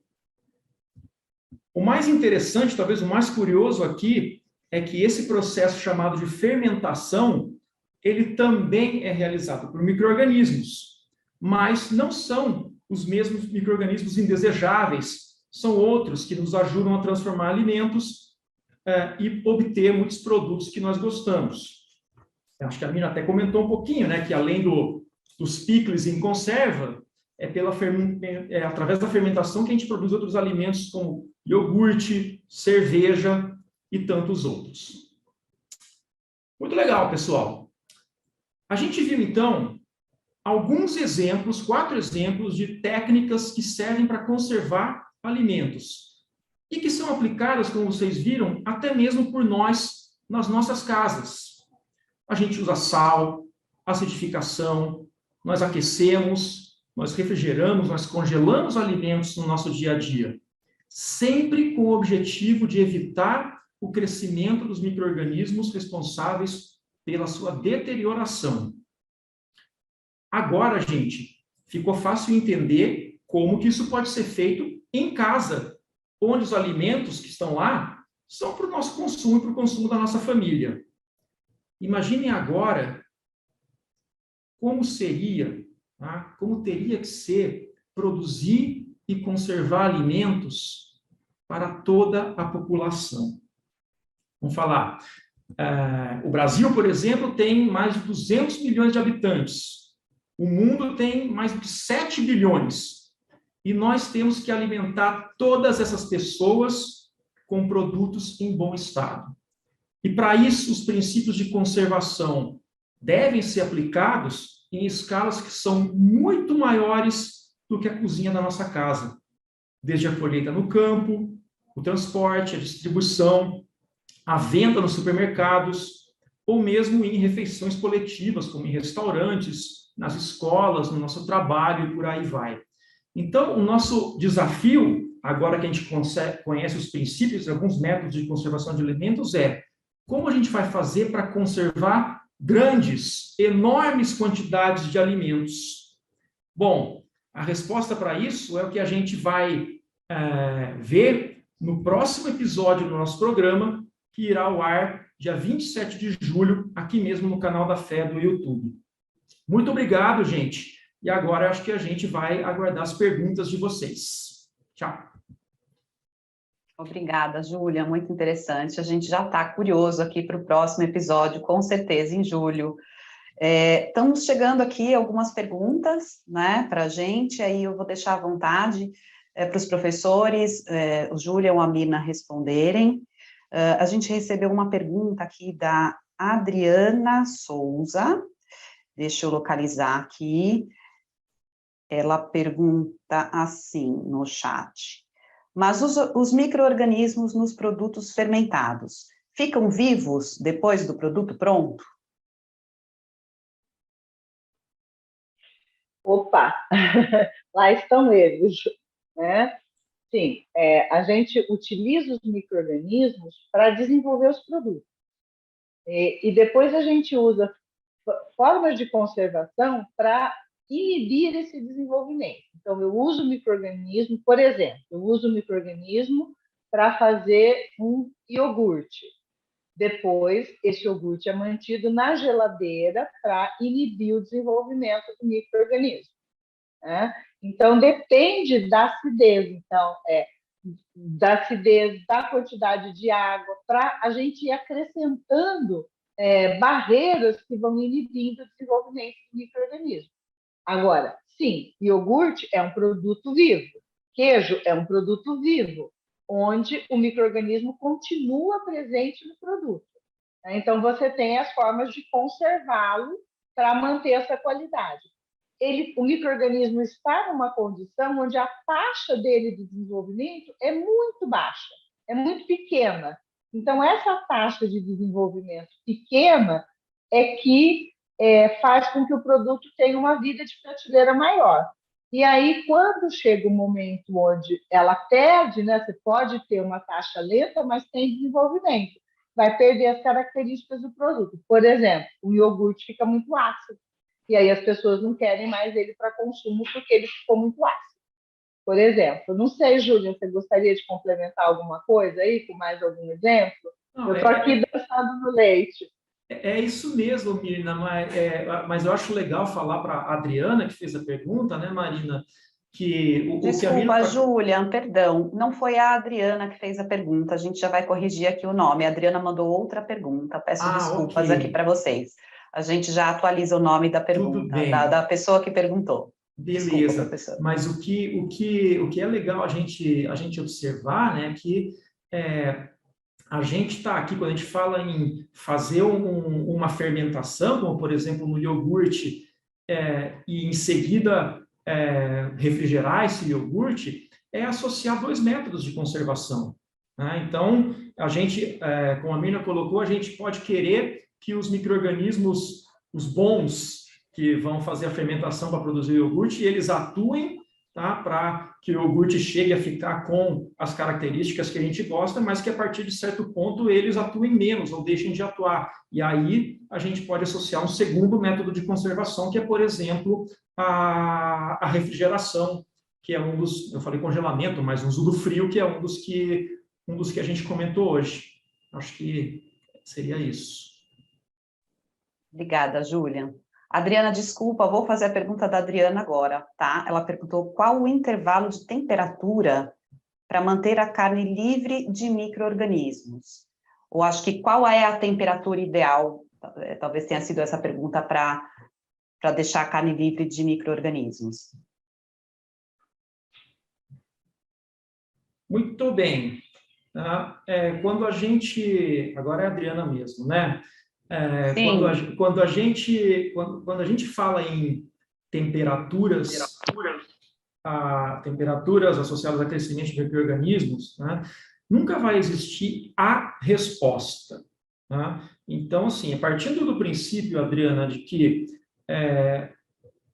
O mais interessante, talvez o mais curioso aqui, é que esse processo chamado de fermentação, ele também é realizado por micro-organismos, mas não são os mesmos micro-organismos indesejáveis, são outros que nos ajudam a transformar alimentos e obter muitos produtos que nós gostamos. Acho que a Mirna até comentou um pouquinho, né, que além dos picles em conserva, através da fermentação que a gente produz outros alimentos como iogurte, cerveja e tantos outros. Muito legal, pessoal. A gente viu, então, alguns exemplos, 4 exemplos de técnicas que servem para conservar alimentos e que são aplicadas, como vocês viram, até mesmo por nós nas nossas casas. A gente usa sal, acidificação, nós aquecemos, nós refrigeramos, nós congelamos alimentos no nosso dia a dia, sempre com o objetivo de evitar o crescimento dos micro-organismos responsáveis pela sua deterioração. Agora, gente, ficou fácil entender como que isso pode ser feito em casa, onde os alimentos que estão lá são para o nosso consumo e para o consumo da nossa família. Imaginem agora como seria, tá? Como teria que ser produzir e conservar alimentos para toda a população. Vamos falar, o Brasil, por exemplo, tem mais de 200 milhões de habitantes. O mundo tem mais de 7 bilhões. E nós temos que alimentar todas essas pessoas com produtos em bom estado. E para isso, os princípios de conservação devem ser aplicados em escalas que são muito maiores do que a cozinha da nossa casa. Desde a colheita no campo, o transporte, a distribuição, a venda nos supermercados, ou mesmo em refeições coletivas, como em restaurantes, nas escolas, no nosso trabalho e por aí vai. Então, o nosso desafio, agora que a gente conhece os princípios e alguns métodos de conservação de alimentos, é como a gente vai fazer para conservar grandes, enormes quantidades de alimentos? Bom, a resposta para isso é o que a gente vai ver no próximo episódio do nosso programa, que irá ao ar dia 27 de julho, aqui mesmo no canal da Fé do YouTube. Muito obrigado, gente. E agora acho que a gente vai aguardar as perguntas de vocês. Tchau.
Obrigada, Júlia, muito interessante. A gente já está curioso aqui para o próximo episódio, com certeza, em julho. Estamos chegando aqui algumas perguntas, né, para a gente, aí eu vou deixar à vontade para os professores, o Júlia ou a Mirna responderem. A gente recebeu uma pergunta aqui da Adriana Souza, deixa eu localizar aqui. Ela pergunta assim no chat: mas os micro-organismos nos produtos fermentados ficam vivos depois do produto pronto?
Opa, lá estão eles, né? Sim, a gente utiliza os micro-organismos para desenvolver os produtos. E depois a gente usa formas de conservação para inibir esse desenvolvimento. Então, eu uso o micro-organismo, por exemplo, eu uso o micro-organismo para fazer um iogurte. Depois, esse iogurte é mantido na geladeira para inibir o desenvolvimento do micro-organismo, né? Então, depende da acidez. Então, da acidez, da quantidade de água, para a gente ir acrescentando barreiras que vão inibindo o desenvolvimento do micro-organismo. Agora, sim, iogurte é um produto vivo, queijo é um produto vivo, onde o micro-organismo continua presente no produto. Então, você tem as formas de conservá-lo para manter essa qualidade. O micro-organismo está numa condição onde a taxa dele de desenvolvimento é muito baixa, é muito pequena. Então, essa taxa de desenvolvimento pequena é que faz com que o produto tenha uma vida de prateleira maior. E aí, quando chega o momento onde ela perde, né, você pode ter uma taxa lenta, mas tem desenvolvimento, vai perder as características do produto. Por exemplo, o iogurte fica muito ácido, e aí as pessoas não querem mais ele para consumo porque ele ficou muito ácido. Por exemplo, não sei, Júlia, você gostaria de complementar alguma coisa aí, com mais algum exemplo?
Não,
eu estou aqui dançando no leite.
É isso mesmo, Mirna, mas eu acho legal falar para a Adriana, que fez a pergunta, né, Marina, que
Desculpa,
que a Mirna...
Júlia, perdão, não foi a Adriana que fez a pergunta, a gente já vai corrigir aqui o nome. A Adriana mandou outra pergunta, peço desculpas aqui para vocês. A gente já atualiza o nome da pergunta, da pessoa que perguntou.
Beleza,
desculpa,
mas o que é legal a gente observar, né, que a gente está aqui, quando a gente fala em fazer uma fermentação, como por exemplo no iogurte, e em seguida refrigerar esse iogurte, é associar dois métodos de conservação, né? Então, a gente, como a Mirna colocou, a gente pode querer que os micro-organismos, os bons, que vão fazer a fermentação para produzir o iogurte, eles atuem, tá, para que o iogurte chegue a ficar com as características que a gente gosta, mas que a partir de certo ponto eles atuem menos ou deixem de atuar. E aí a gente pode associar um segundo método de conservação, que é, por exemplo, a refrigeração, que é um dos, eu falei congelamento, mas uso do frio, que é um dos que a gente comentou hoje. Acho que seria isso.
Obrigada, Júlia. Adriana, desculpa, vou fazer a pergunta da Adriana agora, tá? Ela perguntou qual o intervalo de temperatura para manter a carne livre de micro-organismos. Ou acho que qual é a temperatura ideal? Talvez tenha sido essa pergunta para deixar a carne livre de micro-organismos.
Muito bem. Quando a gente... Agora é a Adriana mesmo, né? Quando a gente fala em temperaturas associadas a crescimento de micro-organismos, né, nunca vai existir a resposta, né? Então, assim, partindo do princípio, Adriana, de que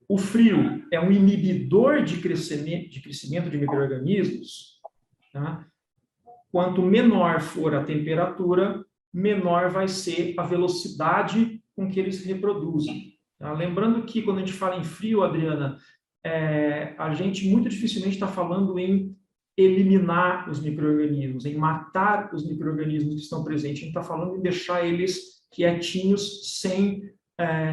o frio é um inibidor de crescimento de micro-organismos, tá? Quanto menor for a temperatura, menor vai ser a velocidade com que eles se reproduzem. Tá? Lembrando que quando a gente fala em frio, Adriana, a gente muito dificilmente está falando em eliminar os micro-organismos, em matar os micro-organismos que estão presentes. A gente está falando em deixar eles quietinhos, sem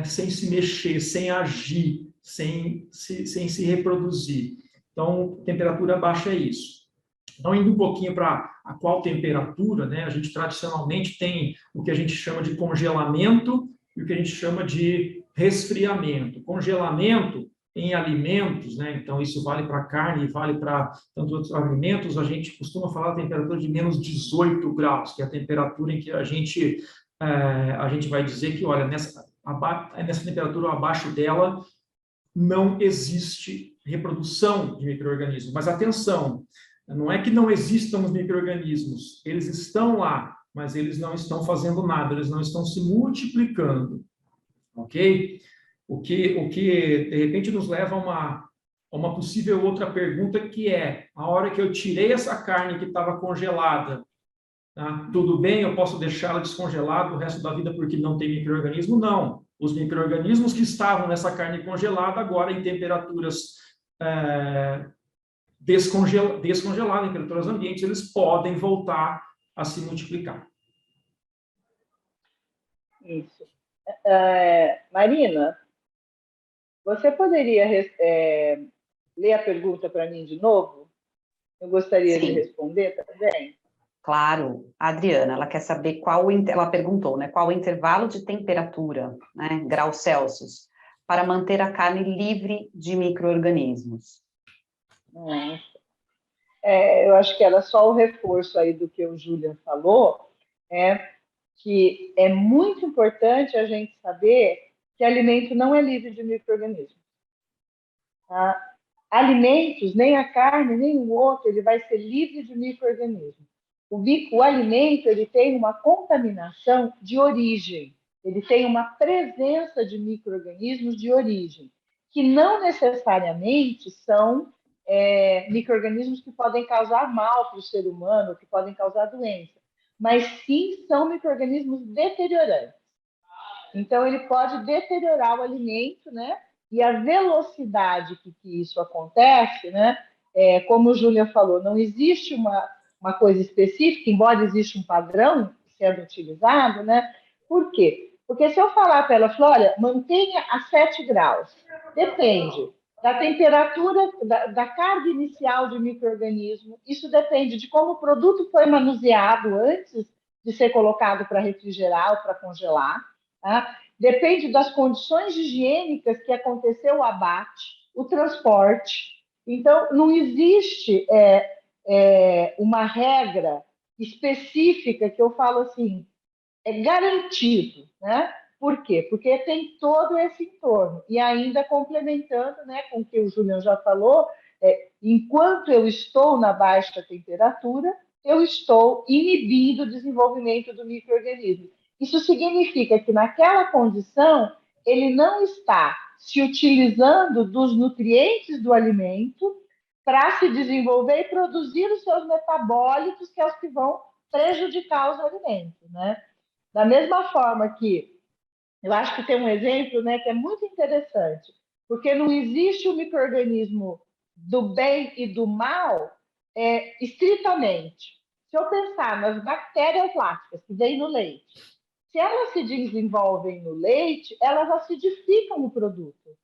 se mexer, sem agir, sem se reproduzir. Então, temperatura baixa é isso. Então, indo um pouquinho para a qual temperatura, né, a gente tradicionalmente tem o que a gente chama de congelamento e o que a gente chama de resfriamento. Congelamento em alimentos, né? Então isso vale para carne, vale para tantos outros alimentos, a gente costuma falar da temperatura de menos 18 graus, que é a temperatura em que a gente vai dizer que, olha, nessa temperatura ou abaixo dela não existe reprodução de micro-organismos. Mas atenção, não é que não existam os micro-organismos, eles estão lá, mas eles não estão fazendo nada, eles não estão se multiplicando, ok? O que de repente nos leva a uma possível outra pergunta, que é, a hora que eu tirei essa carne que estava congelada, tá? Tudo bem, eu posso deixá-la descongelada o resto da vida porque não tem micro-organismo? Não. Os micro-organismos que estavam nessa carne congelada, agora em temperaturas descongeladas, em temperaturas ambientes, eles podem voltar a se multiplicar.
Isso. Marina, você poderia ler a pergunta para mim de novo? Eu gostaria de responder também.
Claro, a Adriana, ela quer saber ela perguntou, né, qual o intervalo de temperatura, né, graus Celsius, para manter a carne livre de micro-organismos.
Eu acho que era só o reforço aí do que o Julian falou, que é muito importante a gente saber que alimento não é livre de micro-organismos. Tá? Alimentos, nem a carne, nem o outro, ele vai ser livre de micro-organismos. O alimento, ele tem uma contaminação de origem, ele tem uma presença de micro-organismos de origem, que não necessariamente são micro-organismos que podem causar mal para o ser humano, que podem causar doença, mas sim são micro-organismos deteriorantes. Então, ele pode deteriorar o alimento, né? E a velocidade que isso acontece, né? Como o Julian falou, não existe uma coisa específica, embora exista um padrão sendo utilizado, né? Por quê? Porque se eu falar para ela, olha, mantenha a 7 graus, depende da temperatura, da carga inicial de micro-organismo, isso depende de como o produto foi manuseado antes de ser colocado para refrigerar ou para congelar, tá? Depende das condições higiênicas que aconteceu o abate, o transporte. Então, não existe uma regra específica que eu falo assim, é garantido, né? Por quê? Porque tem todo esse entorno. E ainda complementando, né, com o que o Julian já falou, enquanto eu estou na baixa temperatura, eu estou inibindo o desenvolvimento do micro-organismo. Isso significa que naquela condição, ele não está se utilizando dos nutrientes do alimento para se desenvolver e produzir os seus metabólitos, que é os que vão prejudicar os alimentos, né? Da mesma forma que, eu acho que tem um exemplo, né, que é muito interessante, porque não existe o micro-organismo do bem e do mal estritamente. Se eu pensar nas bactérias lácticas que vêm no leite, se elas se desenvolvem no leite, elas acidificam o produto.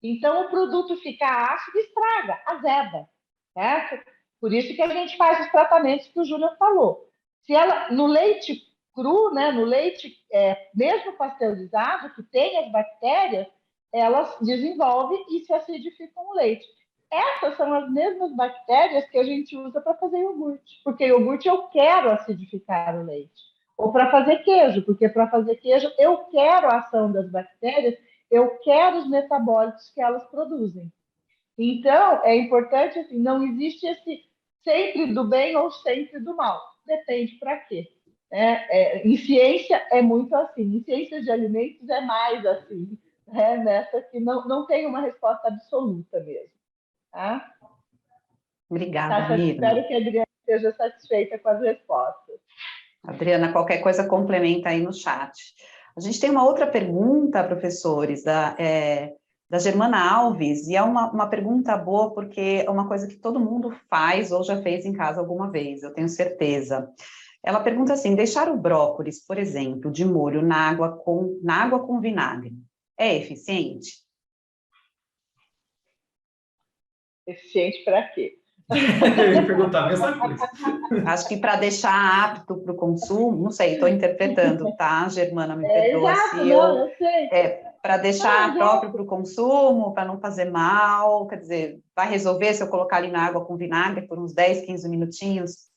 Então, o produto fica ácido e estraga, azeda. Certo? Por isso que a gente faz os tratamentos que o Júlio falou. Se ela, no leite cru, né, no leite mesmo pasteurizado, que tem as bactérias, elas desenvolvem e se acidificam o leite. Essas são as mesmas bactérias que a gente usa para fazer iogurte, porque iogurte eu quero acidificar o leite. Ou para fazer queijo, porque para fazer queijo eu quero a ação das bactérias, eu quero os metabólitos que elas produzem. Então, é importante, assim, não existe esse sempre do bem ou sempre do mal. Depende para quê. Em ciência é muito assim, em ciências de alimentos é mais assim, nessa que não tem uma resposta absoluta mesmo. Tá?
Obrigada, Adriana.
Espero que a Adriana esteja satisfeita com as respostas.
Adriana, qualquer coisa complementa aí no chat. A gente tem uma outra pergunta, professores, da Germana Alves, e é uma pergunta boa porque é uma coisa que todo mundo faz ou já fez em casa alguma vez, eu tenho certeza. Ela pergunta assim, deixar o brócolis, por exemplo, de molho na água com vinagre, é eficiente?
Eficiente para quê?
Eu ia perguntar a mesma coisa.
Acho que para deixar apto para o consumo, não sei, estou interpretando, tá, Germana? Me perdoa
exato,
se
eu sei.
para deixar próprio para o consumo, para não fazer mal? Quer dizer, vai resolver se eu colocar ali na água com vinagre por uns 10, 15 minutinhos?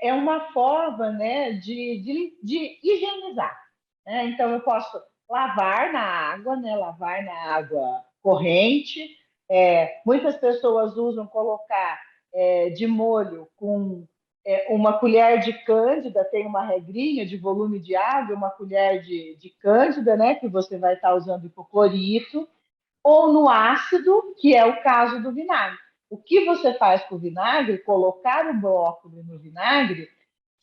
É uma forma, né, de higienizar, né? Então, eu posso lavar na água, né, lavar na água corrente. Muitas pessoas usam colocar de molho com uma colher de cândida, tem uma regrinha de volume de água, uma colher de cândida, né, que você vai estar usando hipoclorito, ou no ácido, que é o caso do vinagre. O que você faz com o vinagre, colocar o brócolis no vinagre,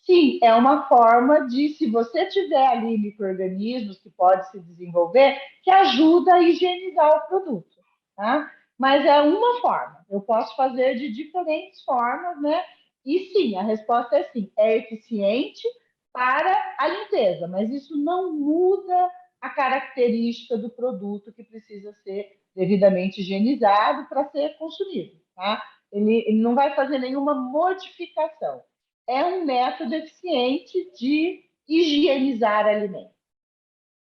sim, é uma forma de, se você tiver ali micro-organismos que podem se desenvolver, que ajuda a higienizar o produto, tá? Mas é uma forma. Eu posso fazer de diferentes formas, né? E sim, a resposta é sim, é eficiente para a limpeza, mas isso não muda a característica do produto que precisa ser devidamente higienizado para ser consumido, tá? Ele não vai fazer nenhuma modificação. É um método eficiente de higienizar alimentos.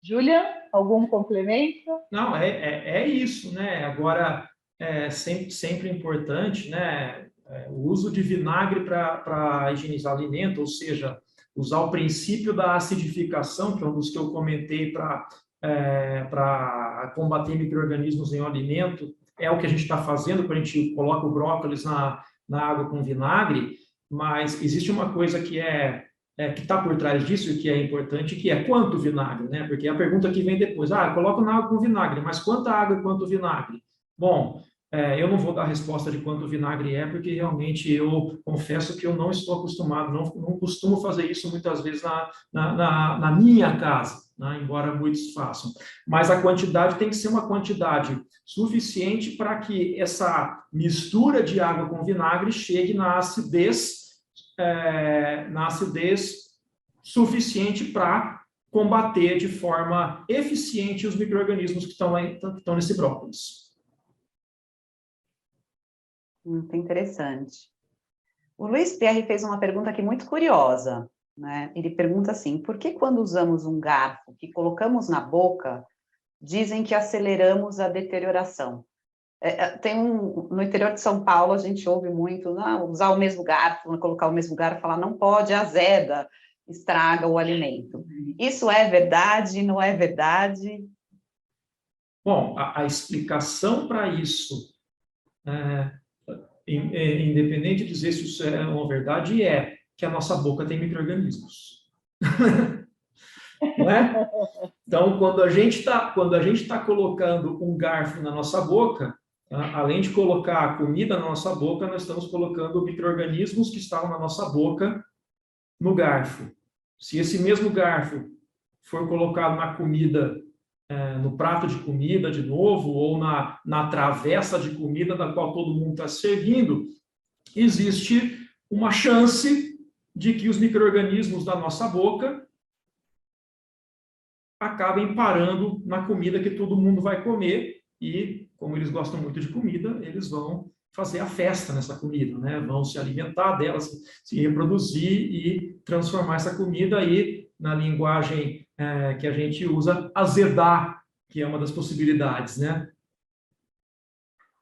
Julian, algum complemento?
Não, é isso, né? Agora, sempre importante, né? O uso de vinagre para higienizar alimento, ou seja, usar o princípio da acidificação, que é um dos que eu comentei para combater micro-organismos em um alimento, é o que a gente está fazendo quando a gente coloca o brócolis na água com vinagre, mas existe uma coisa que está por trás disso e que é importante, que é quanto vinagre, né? Porque a pergunta que vem depois, coloca na água com vinagre, mas quanta água e quanto vinagre? Bom, eu não vou dar a resposta de quanto vinagre é, porque realmente eu confesso que eu não estou acostumado, não costumo fazer isso muitas vezes na minha casa, né? Embora muitos façam. Mas a quantidade tem que ser uma quantidade suficiente para que essa mistura de água com vinagre chegue na acidez suficiente para combater de forma eficiente os micro-organismos que estão nesse brócolis.
Muito interessante. O Luiz Pierre fez uma pergunta aqui muito curiosa, né? Ele pergunta assim: por que quando usamos um garfo que colocamos na boca, dizem que aceleramos a deterioração? No interior de São Paulo, a gente ouve muito, não, usar o mesmo garfo, colocar o mesmo garfo, falar não pode, azeda, estraga o alimento. Isso é verdade, não é verdade?
Bom, a explicação para isso, independente de dizer se isso é uma verdade, é que a nossa boca tem micro-organismos. Não é? Então, quando a gente está colocando um garfo na nossa boca, além de colocar a comida na nossa boca, nós estamos colocando micro-organismos que estavam na nossa boca no garfo. Se esse mesmo garfo for colocado na comida, no prato de comida de novo, ou na travessa de comida da qual todo mundo está servindo, existe uma chance de que os micro-organismos da nossa boca acabem parando na comida que todo mundo vai comer e, como eles gostam muito de comida, eles vão fazer a festa nessa comida, né? Vão se alimentar dela, se reproduzir e transformar essa comida aí, na linguagem que a gente usa, azedar, que é uma das possibilidades, né?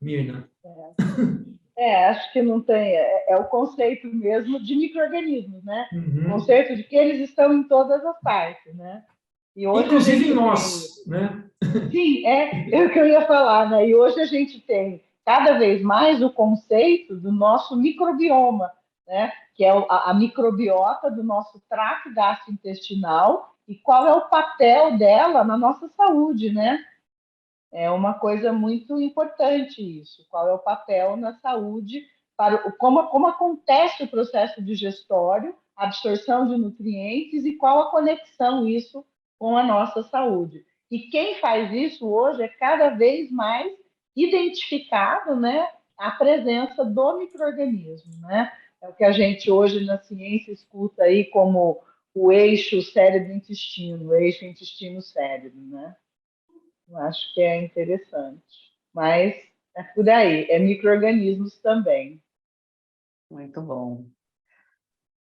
Mirna.
Acho que não tem. É o conceito mesmo de micro-organismos, né?
Uhum.
O conceito de que eles estão em todas as partes, né? E hoje
inclusive em nós, né?
Sim, é o que eu ia falar, né? E hoje a gente tem cada vez mais o conceito do nosso microbioma, né? Que é a microbiota do nosso trato gastrointestinal e qual é o papel dela na nossa saúde, né? É uma coisa muito importante isso. Qual é o papel na saúde, como acontece o processo digestório, absorção de nutrientes e qual a conexão isso com a nossa saúde. E quem faz isso hoje é cada vez mais identificado, né, a presença do micro-organismo, né? É o que a gente hoje na ciência escuta aí como o eixo cérebro-intestino, o eixo intestino-cérebro, né? Eu acho que é interessante. Mas é por aí, é micro-organismos também.
Muito bom.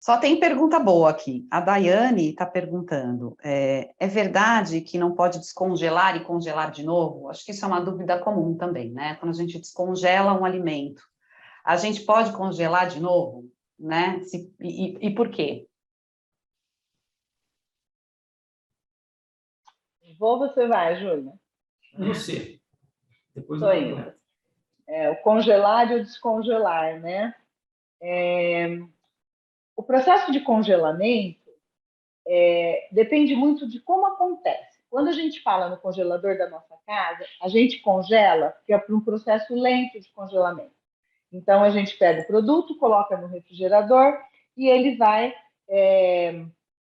Só tem pergunta boa aqui. A Daiane está perguntando, é verdade que não pode descongelar e congelar de novo? Acho que isso é uma dúvida comum também, né? Quando a gente descongela um alimento, a gente pode congelar de novo, né? E por quê?
Vou, você vai, Júlia?
Você. Depois
Sou
eu
eu.
completo.
O congelar e o descongelar, né? O processo de congelamento depende muito de como acontece. Quando a gente fala no congelador da nossa casa, a gente congela, que é para um processo lento de congelamento. Então, a gente pega o produto, coloca no refrigerador e ele vai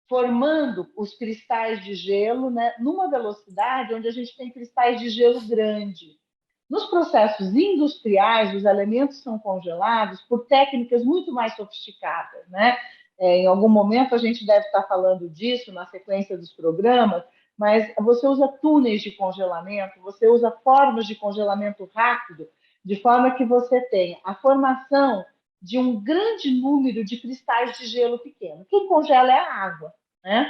formando os cristais de gelo, né, numa velocidade onde a gente tem cristais de gelo grande. Nos processos industriais, os alimentos são congelados por técnicas muito mais sofisticadas, né? Em algum momento a gente deve estar falando disso na sequência dos programas, mas você usa túneis de congelamento, você usa formas de congelamento rápido, de forma que você tenha a formação de um grande número de cristais de gelo pequeno. Quem congela é a água, né?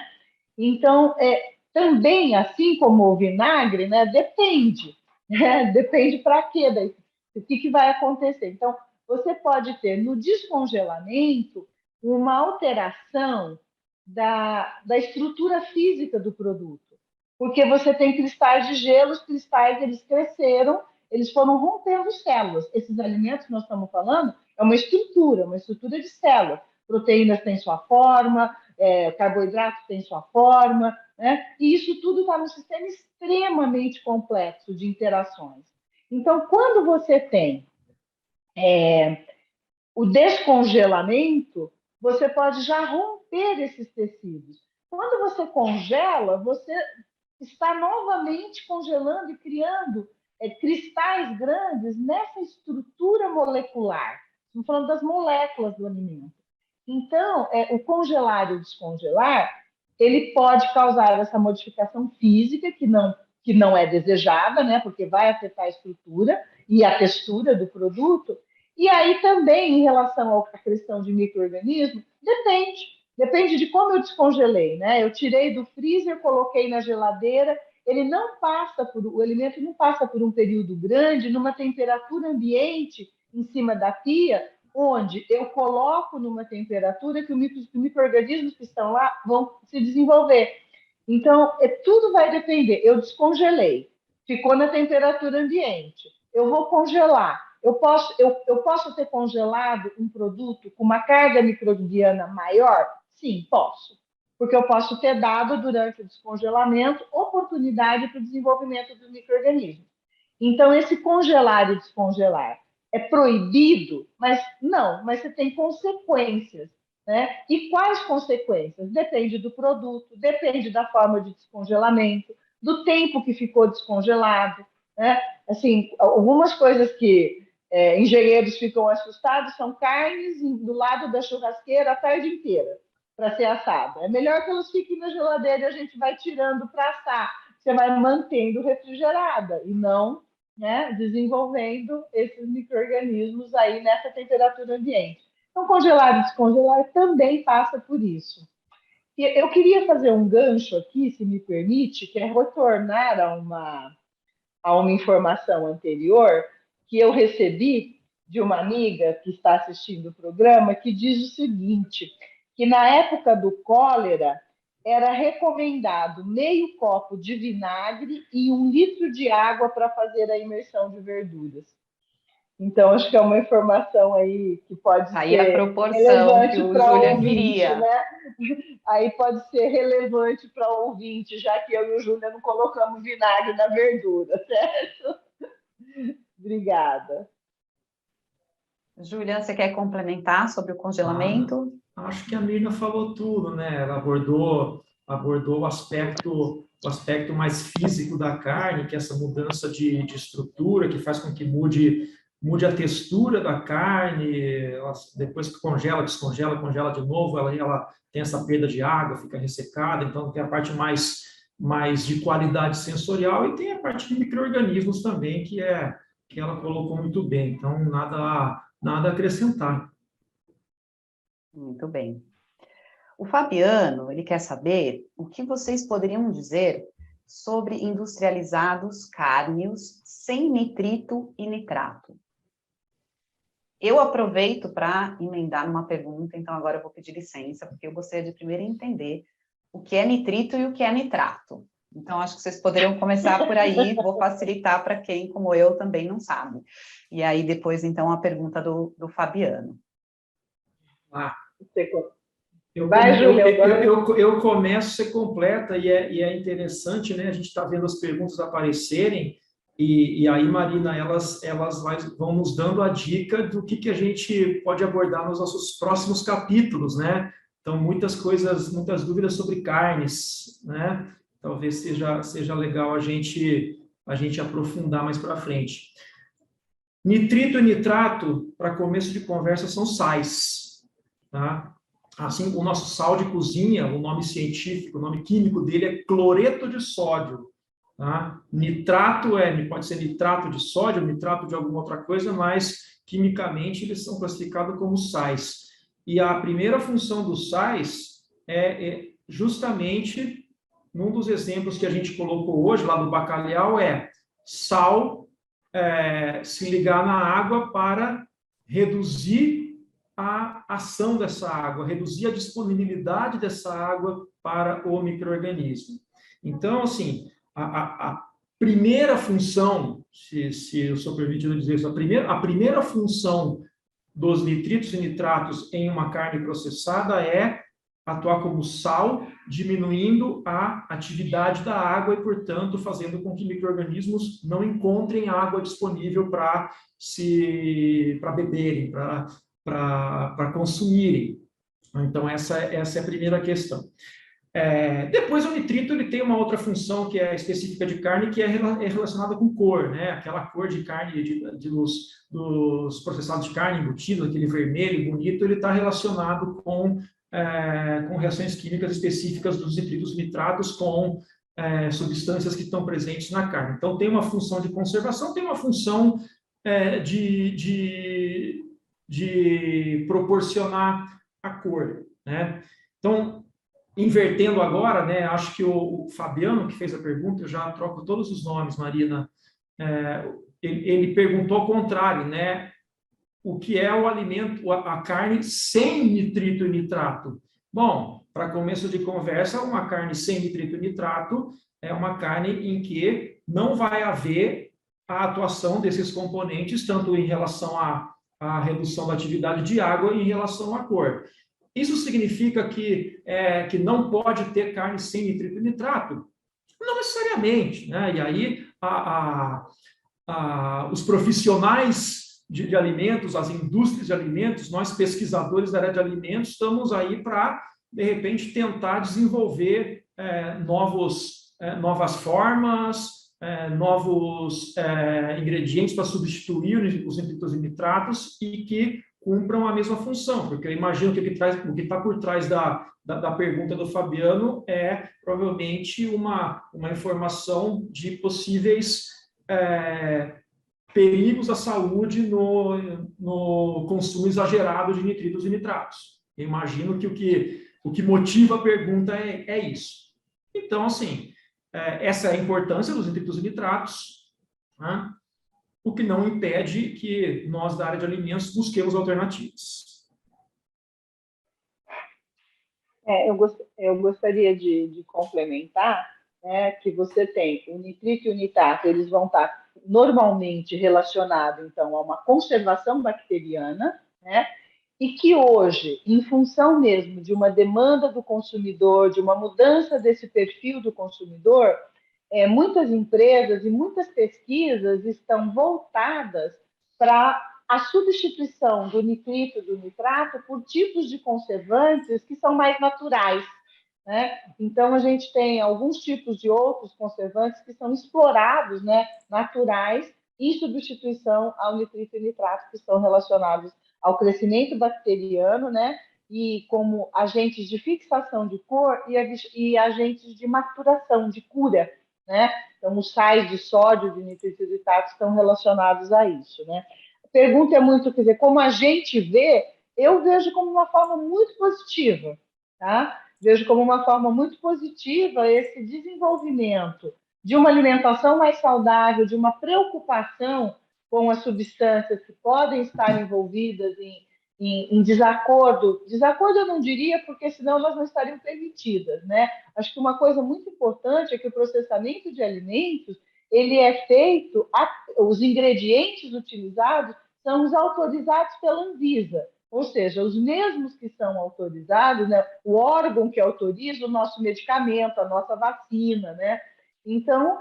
Então, também, assim como o vinagre, né, depende. Depende para quê, daí, o que vai acontecer. Então, você pode ter no descongelamento uma alteração da estrutura física do produto, porque você tem cristais de gelo, os cristais eles cresceram, eles foram rompendo células. Esses alimentos que nós estamos falando é uma estrutura de células. Proteínas têm sua forma, carboidrato tem sua forma, né? E isso tudo está num sistema extremamente complexo de interações. Então, quando você tem o descongelamento, você pode já romper esses tecidos. Quando você congela, você está novamente congelando e criando cristais grandes nessa estrutura molecular. Estamos falando das moléculas do alimento. Então, o congelar e o descongelar, ele pode causar essa modificação física que não é desejada, né? Porque vai afetar a estrutura e a textura do produto. E aí também, em relação à questão de micro-organismo, depende de como eu descongelei, né? Eu tirei do freezer, coloquei na geladeira, o alimento não passa por um período grande, numa temperatura ambiente em cima da pia, onde eu coloco numa temperatura que os micro-organismos que estão lá vão se desenvolver. Então, tudo vai depender. Eu descongelei, ficou na temperatura ambiente. Eu vou congelar. Eu posso ter congelado um produto com uma carga microbiana maior? Sim, posso. Porque eu posso ter dado, durante o descongelamento, oportunidade para o desenvolvimento dos micro-organismos. Então, esse congelar e descongelar é proibido? Mas você tem consequências. Né? E quais consequências? Depende do produto, depende da forma de descongelamento, do tempo que ficou descongelado. Né? Assim, algumas coisas que engenheiros ficam assustados são carnes do lado da churrasqueira a tarde inteira para ser assada. É melhor que elas fiquem na geladeira e a gente vai tirando para assar. Você vai mantendo refrigerada e não, né, desenvolvendo esses micro-organismos aí nessa temperatura ambiente. Então, congelar e descongelar também passa por isso. E eu queria fazer um gancho aqui, se me permite, que é retornar a uma informação anterior que eu recebi de uma amiga que está assistindo o programa, que diz o seguinte, que na época do cólera era recomendado meio copo de vinagre e 1 litro de água para fazer a imersão de verduras. Então, acho que é uma informação aí que pode
aí
ser
a proporção que
relevante
o
para o
Júlia
ouvinte,
queria.
né? Aí pode ser relevante para o ouvinte, já que eu e o Júlia não colocamos vinagre na verdura, certo? Obrigada.
Júlia, você quer complementar sobre o congelamento?
Acho que a Mirna falou tudo, né? Ela abordou o aspecto mais físico da carne, que é essa mudança de estrutura, que faz com que mude a textura da carne, depois que congela, descongela, congela de novo, ela tem essa perda de água, fica ressecada, então tem a parte mais de qualidade sensorial e tem a parte de micro-organismos também, que ela colocou muito bem, então nada a acrescentar.
Muito bem. O Fabiano, ele quer saber o que vocês poderiam dizer sobre industrializados cárneos sem nitrito e nitrato. Eu aproveito para emendar numa pergunta, então agora eu vou pedir licença, porque eu gostaria de primeiro entender o que é nitrito e o que é nitrato. Então, acho que vocês poderiam começar por aí, vou facilitar para quem, como eu, também não sabe. E aí, depois, então, a pergunta do Fabiano.
Eu começo, você completa, e é interessante, né? A gente está vendo as perguntas aparecerem, e aí, Marina, elas vão nos dando a dica do que a gente pode abordar nos nossos próximos capítulos, né? Então, muitas coisas, muitas dúvidas sobre carnes, né? Talvez seja legal a gente aprofundar mais para frente. Nitrito e nitrato, para começo de conversa, são sais, tá? Assim, o nosso sal de cozinha, o nome científico, o nome químico dele é cloreto de sódio. Tá? Nitrato pode ser nitrato de sódio, nitrato de alguma outra coisa, mas quimicamente eles são classificados como sais. E a primeira função dos sais é justamente, num dos exemplos que a gente colocou hoje, lá do bacalhau, sal se ligar na água para reduzir a ação dessa água, reduzir a disponibilidade dessa água para o micro-organismo. Então, assim, a primeira função, se eu sou permitido dizer isso, a primeira função dos nitritos e nitratos em uma carne processada é atuar como sal, diminuindo a atividade da água e, portanto, fazendo com que micro-organismos não encontrem água disponível para beberem, para consumirem. Então, essa é a primeira questão. Depois, o nitrito ele tem uma outra função que é específica de carne, que é relacionada com cor, né? Aquela cor de carne dos processados de carne embutido, aquele vermelho bonito, ele está relacionado com reações químicas específicas dos nitritos e nitratos com substâncias que estão presentes na carne. Então, tem uma função de conservação, tem uma função de proporcionar a cor, né? Então, invertendo agora, né, acho que o Fabiano, que fez a pergunta, eu já troco todos os nomes, Marina, ele perguntou ao contrário, né? O que é o alimento, a carne sem nitrito e nitrato? Bom, para começo de conversa, uma carne sem nitrito e nitrato é uma carne em que não vai haver a atuação desses componentes, tanto em relação à redução da atividade de água e em relação à cor. Isso significa que não pode ter carne sem nitrito e nitrato? Não necessariamente, né? E aí, os profissionais de alimentos, as indústrias de alimentos, nós pesquisadores da área de alimentos, estamos aí para, de repente, tentar desenvolver novas formas, novos ingredientes para substituir os nitritos e nitratos e que cumpram a mesma função, porque eu imagino que o que está por trás da pergunta do Fabiano é provavelmente uma informação de possíveis perigos à saúde no consumo exagerado de nitritos e nitratos. Eu imagino que o que motiva a pergunta é isso. Então, assim, essa é a importância dos nitritos e nitratos, né? O que não impede que nós, da área de alimentos, busquemos alternativas.
Eu gostaria de complementar, né, que você tem o nitrito e o nitrato, eles vão estar normalmente relacionados, então, a uma conservação bacteriana, né, e que hoje, em função mesmo de uma demanda do consumidor, de uma mudança desse perfil do consumidor, muitas empresas e muitas pesquisas estão voltadas para a substituição do nitrito e do nitrato por tipos de conservantes que são mais naturais, né? Então, a gente tem alguns tipos de outros conservantes que são explorados, né, naturais, em substituição ao nitrito e nitrato, que estão relacionados ao crescimento bacteriano, né, e como agentes de fixação de cor e agentes de maturação, de cura, né? Então, os sais de sódio, de nitrito e nitrato estão relacionados a isso, né? A pergunta é muito, quer dizer, como a gente vê, eu vejo como uma forma muito positiva, tá? Vejo como uma forma muito positiva esse desenvolvimento de uma alimentação mais saudável, de uma preocupação com as substâncias que podem estar envolvidas em desacordo. Desacordo eu não diria, porque senão elas não estariam permitidas, né? Acho que uma coisa muito importante é que o processamento de alimentos ele é feito, os ingredientes utilizados são os autorizados pela Anvisa, ou seja, os mesmos que são autorizados, né? O órgão que autoriza o nosso medicamento, a nossa vacina, né? Então,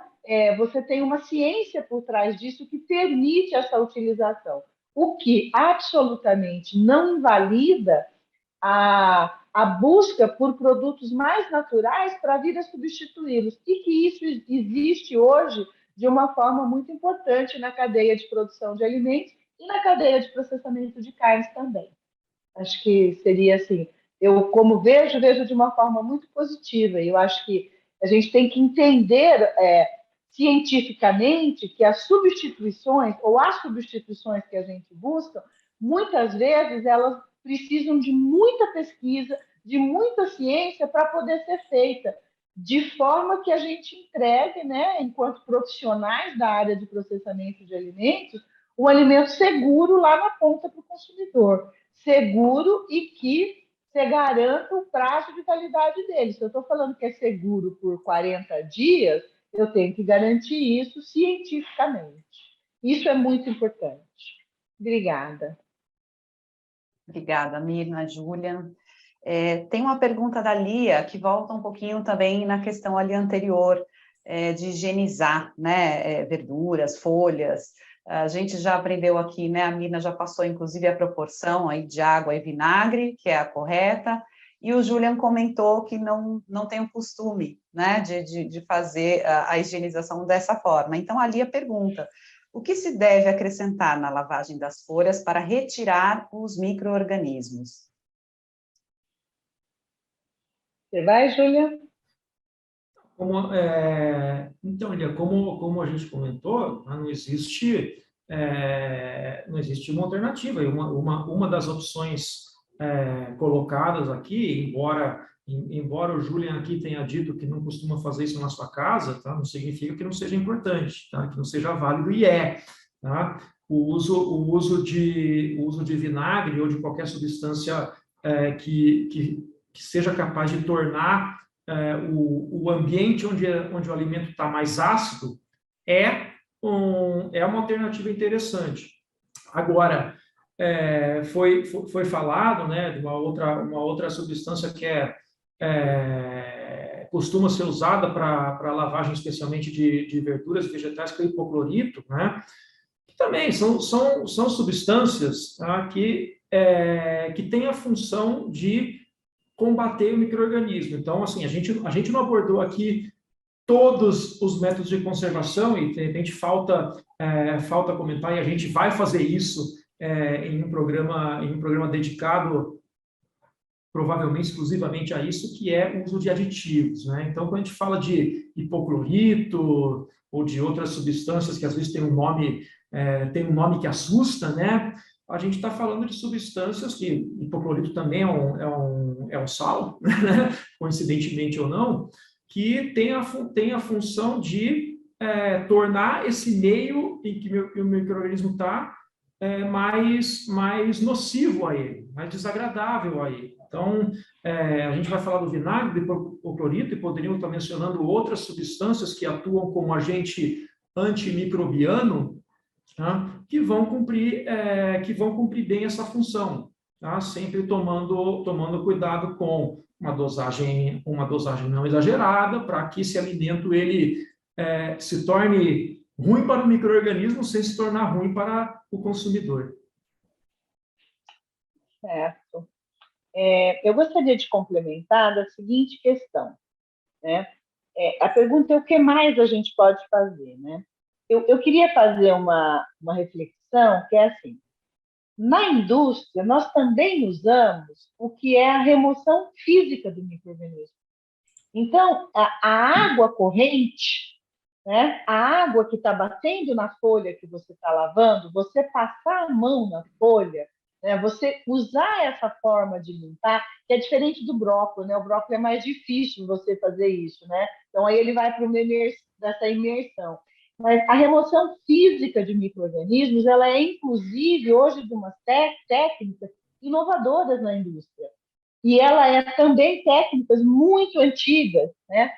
você tem uma ciência por trás disso que permite essa utilização, o que absolutamente não invalida a busca por produtos mais naturais para vir a substituí-los, e que isso existe hoje de uma forma muito importante na cadeia de produção de alimentos e na cadeia de processamento de carnes também. Acho que seria assim, eu como vejo de uma forma muito positiva, e eu acho que a gente tem que entender cientificamente que as substituições, ou as substituições que a gente busca, muitas vezes elas precisam de muita pesquisa, de muita ciência para poder ser feita, de forma que a gente entregue, né, enquanto profissionais da área de processamento de alimentos, um alimento seguro lá na ponta para o consumidor. Seguro e que você garanta o prazo de validade dele. Se eu estou falando que é seguro por 40 dias, eu tenho que garantir isso cientificamente. Isso é muito importante. Obrigada.
Obrigada, Mirna, Júlia. Tem uma pergunta da Lia, que volta um pouquinho também na questão ali anterior, de higienizar, né, verduras, folhas. A gente já aprendeu aqui, né, a Mirna já passou, inclusive, a proporção aí de água e vinagre, que é a correta, e o Julian comentou que não tem o costume, né, de fazer a higienização dessa forma. Então, a Lia pergunta: o que se deve acrescentar na lavagem das folhas para retirar os micro-organismos?
Você vai, Júlia?
Então, Elia, como a gente comentou, não existe uma alternativa. E uma das opções colocadas aqui, embora o Julian aqui tenha dito que não costuma fazer isso na sua casa, tá? Não significa que não seja importante, tá? Que não seja válido, e tá? O uso de vinagre ou de qualquer substância que seja capaz de tornar o ambiente onde o alimento está mais ácido é uma alternativa interessante. Agora, foi falado, né, de uma outra substância que costuma ser usada para lavagem, especialmente de verduras e vegetais, que é o hipoclorito, né, que também são substâncias, tá, que têm a função de combater o micro-organismo. Então, assim, a gente não abordou aqui todos os métodos de conservação, e de repente falta comentar, e a gente vai fazer isso em um programa dedicado provavelmente exclusivamente a isso, que é o uso de aditivos, né? Então, quando a gente fala de hipoclorito ou de outras substâncias que às vezes tem um nome que assusta, né? A gente está falando de substâncias que hipoclorito também é um sal, né? Coincidentemente ou não, que tem a função de tornar esse meio em que o micro-organismo está mais nocivo a ele, mais desagradável a ele. Então, a gente vai falar do vinagre, do hipoclorito, e poderíamos estar mencionando outras substâncias que atuam como agente antimicrobiano, tá? que vão cumprir bem essa função, tá? Sempre tomando cuidado com uma dosagem não exagerada, para que esse alimento ele se torne ruim para o micro-organismo sem se tornar ruim para o consumidor.
Certo. Eu gostaria de complementar da seguinte questão, né? A pergunta é o que mais a gente pode fazer, né? Eu queria fazer uma reflexão que é assim: na indústria, nós também usamos o que é a remoção física do micro-organismo. Então, a água corrente, né? A água que está batendo na folha que você está lavando, você passar a mão na folha, né? Você usar essa forma de limpar, que é diferente do brócolis, né? O brócolis é mais difícil você fazer isso, né? Então, aí ele vai para dessa imersão. Mas a remoção física de micro-organismos, ela é, inclusive, hoje, de umas técnicas inovadoras na indústria. E ela é também técnicas muito antigas, né?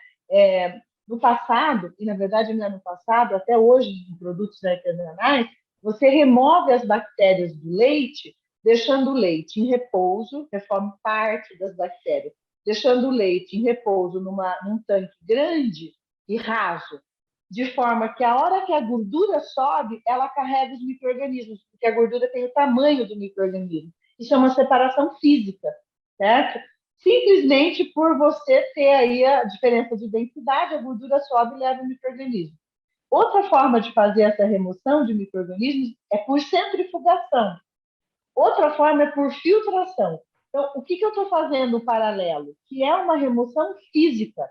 No passado, e na verdade não é no passado, até hoje, em produtos artesanais, você remove as bactérias do leite, deixando o leite em repouso, reforma parte das bactérias, deixando o leite em repouso num tanque grande e raso, de forma que a hora que a gordura sobe, ela carrega os micro-organismos, porque a gordura tem o tamanho do micro-organismo. Isso é uma separação física, certo? Simplesmente por você ter aí a diferença de densidade, a gordura sobe e leva o micro-organismo. Outra forma de fazer essa remoção de micro-organismos é por centrifugação. Outra forma é por filtração. Então, o que eu estou fazendo no paralelo? Que é uma remoção física.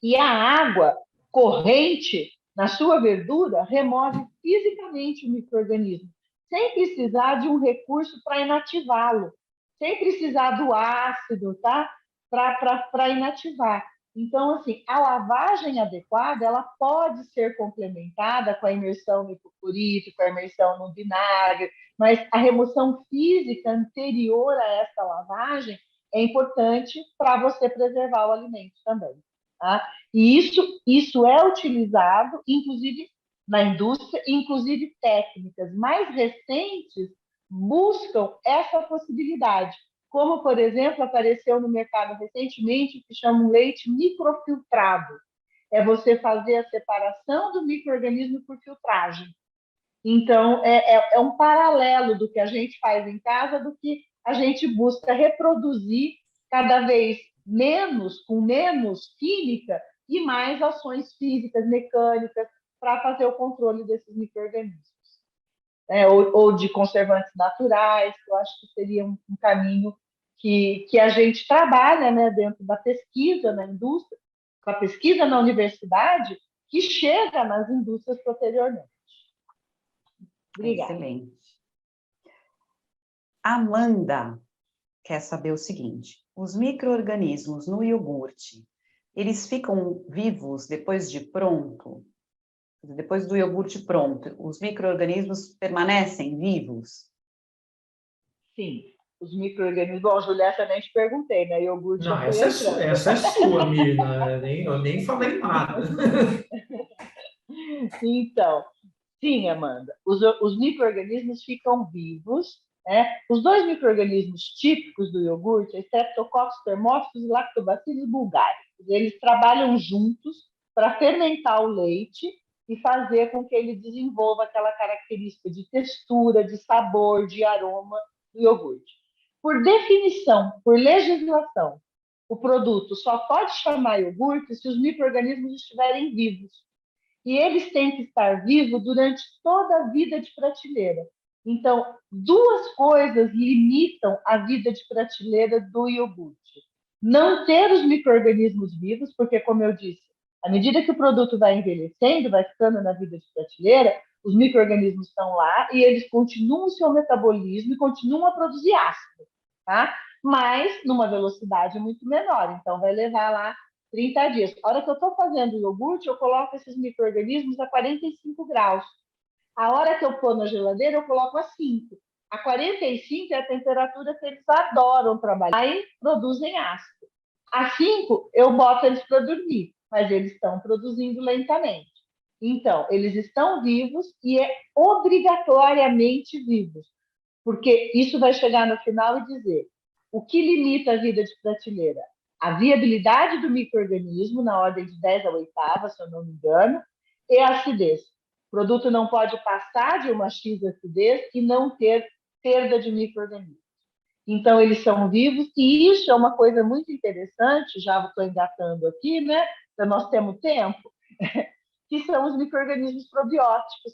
E a água corrente na sua verdura remove fisicamente o micro-organismo, sem precisar de um recurso para inativá-lo, sem precisar do ácido, tá? Para inativar. Então, assim, a lavagem adequada, ela pode ser complementada com a imersão no hipoclorito, com a imersão no vinagre, mas a remoção física anterior a essa lavagem é importante para você preservar o alimento também. Tá? E isso é utilizado, inclusive, na indústria, inclusive técnicas mais recentes buscam essa possibilidade. Como, por exemplo, apareceu no mercado recentemente o que chama um leite microfiltrado. É você fazer a separação do micro-organismo por filtragem. Então, é um paralelo do que a gente faz em casa, do que a gente busca reproduzir cada vez menos, com menos química e mais ações físicas, mecânicas, para fazer o controle desses micro-organismos. Ou de conservantes naturais, que eu acho que seria um caminho que a gente trabalha, né, dentro da pesquisa na indústria, com a pesquisa na universidade, que chega nas indústrias posteriormente. Obrigada.
Excelente. Amanda quer saber o seguinte: os micro-organismos no iogurte, eles ficam vivos depois de pronto? Depois do iogurte pronto, os micro-organismos permanecem vivos?
Sim, os micro-organismos. Bom, Julieta, nem te perguntei, né? Iogurte
Não,
já foi entrando.
essa é sua, Mirna. Eu nem falei nada.
Então, sim, Amanda, os micro-organismos ficam vivos, né? Os dois micro-organismos típicos do iogurte, Streptococcus thermophilus e Lactobacillus bulgaricus, eles trabalham juntos para fermentar o leite e fazer com que ele desenvolva aquela característica de textura, de sabor, de aroma do iogurte. Por definição, por legislação, o produto só pode chamar iogurte se os micro-organismos estiverem vivos. E eles têm que estar vivos durante toda a vida de prateleira. Então, duas coisas limitam a vida de prateleira do iogurte. Não ter os micro-organismos vivos, porque, como eu disse, à medida que o produto vai envelhecendo, vai ficando na vida de prateleira, os micro-organismos estão lá e eles continuam o seu metabolismo e continuam a produzir ácido, tá? Mas numa velocidade muito menor. Então, vai levar lá 30 dias. A hora que eu estou fazendo o iogurte, eu coloco esses micro-organismos a 45 graus. A hora que eu pôr na geladeira, eu coloco a 5. A 45 é a temperatura que eles adoram trabalhar. Aí produzem ácido. A 5, eu boto eles para dormir, mas eles estão produzindo lentamente. Então, eles estão vivos e é obrigatoriamente vivos, porque isso vai chegar no final e dizer o que limita a vida de prateleira? A viabilidade do micro-organismo, na ordem de 10 a 8ª, se eu não me engano, e a acidez. O produto não pode passar de uma X acidez e não ter perda de micro-organismos. Então, eles são vivos, e isso é uma coisa muito interessante, já estou engatando aqui, né? Então, nós temos tempo, que são os micro-organismos probióticos,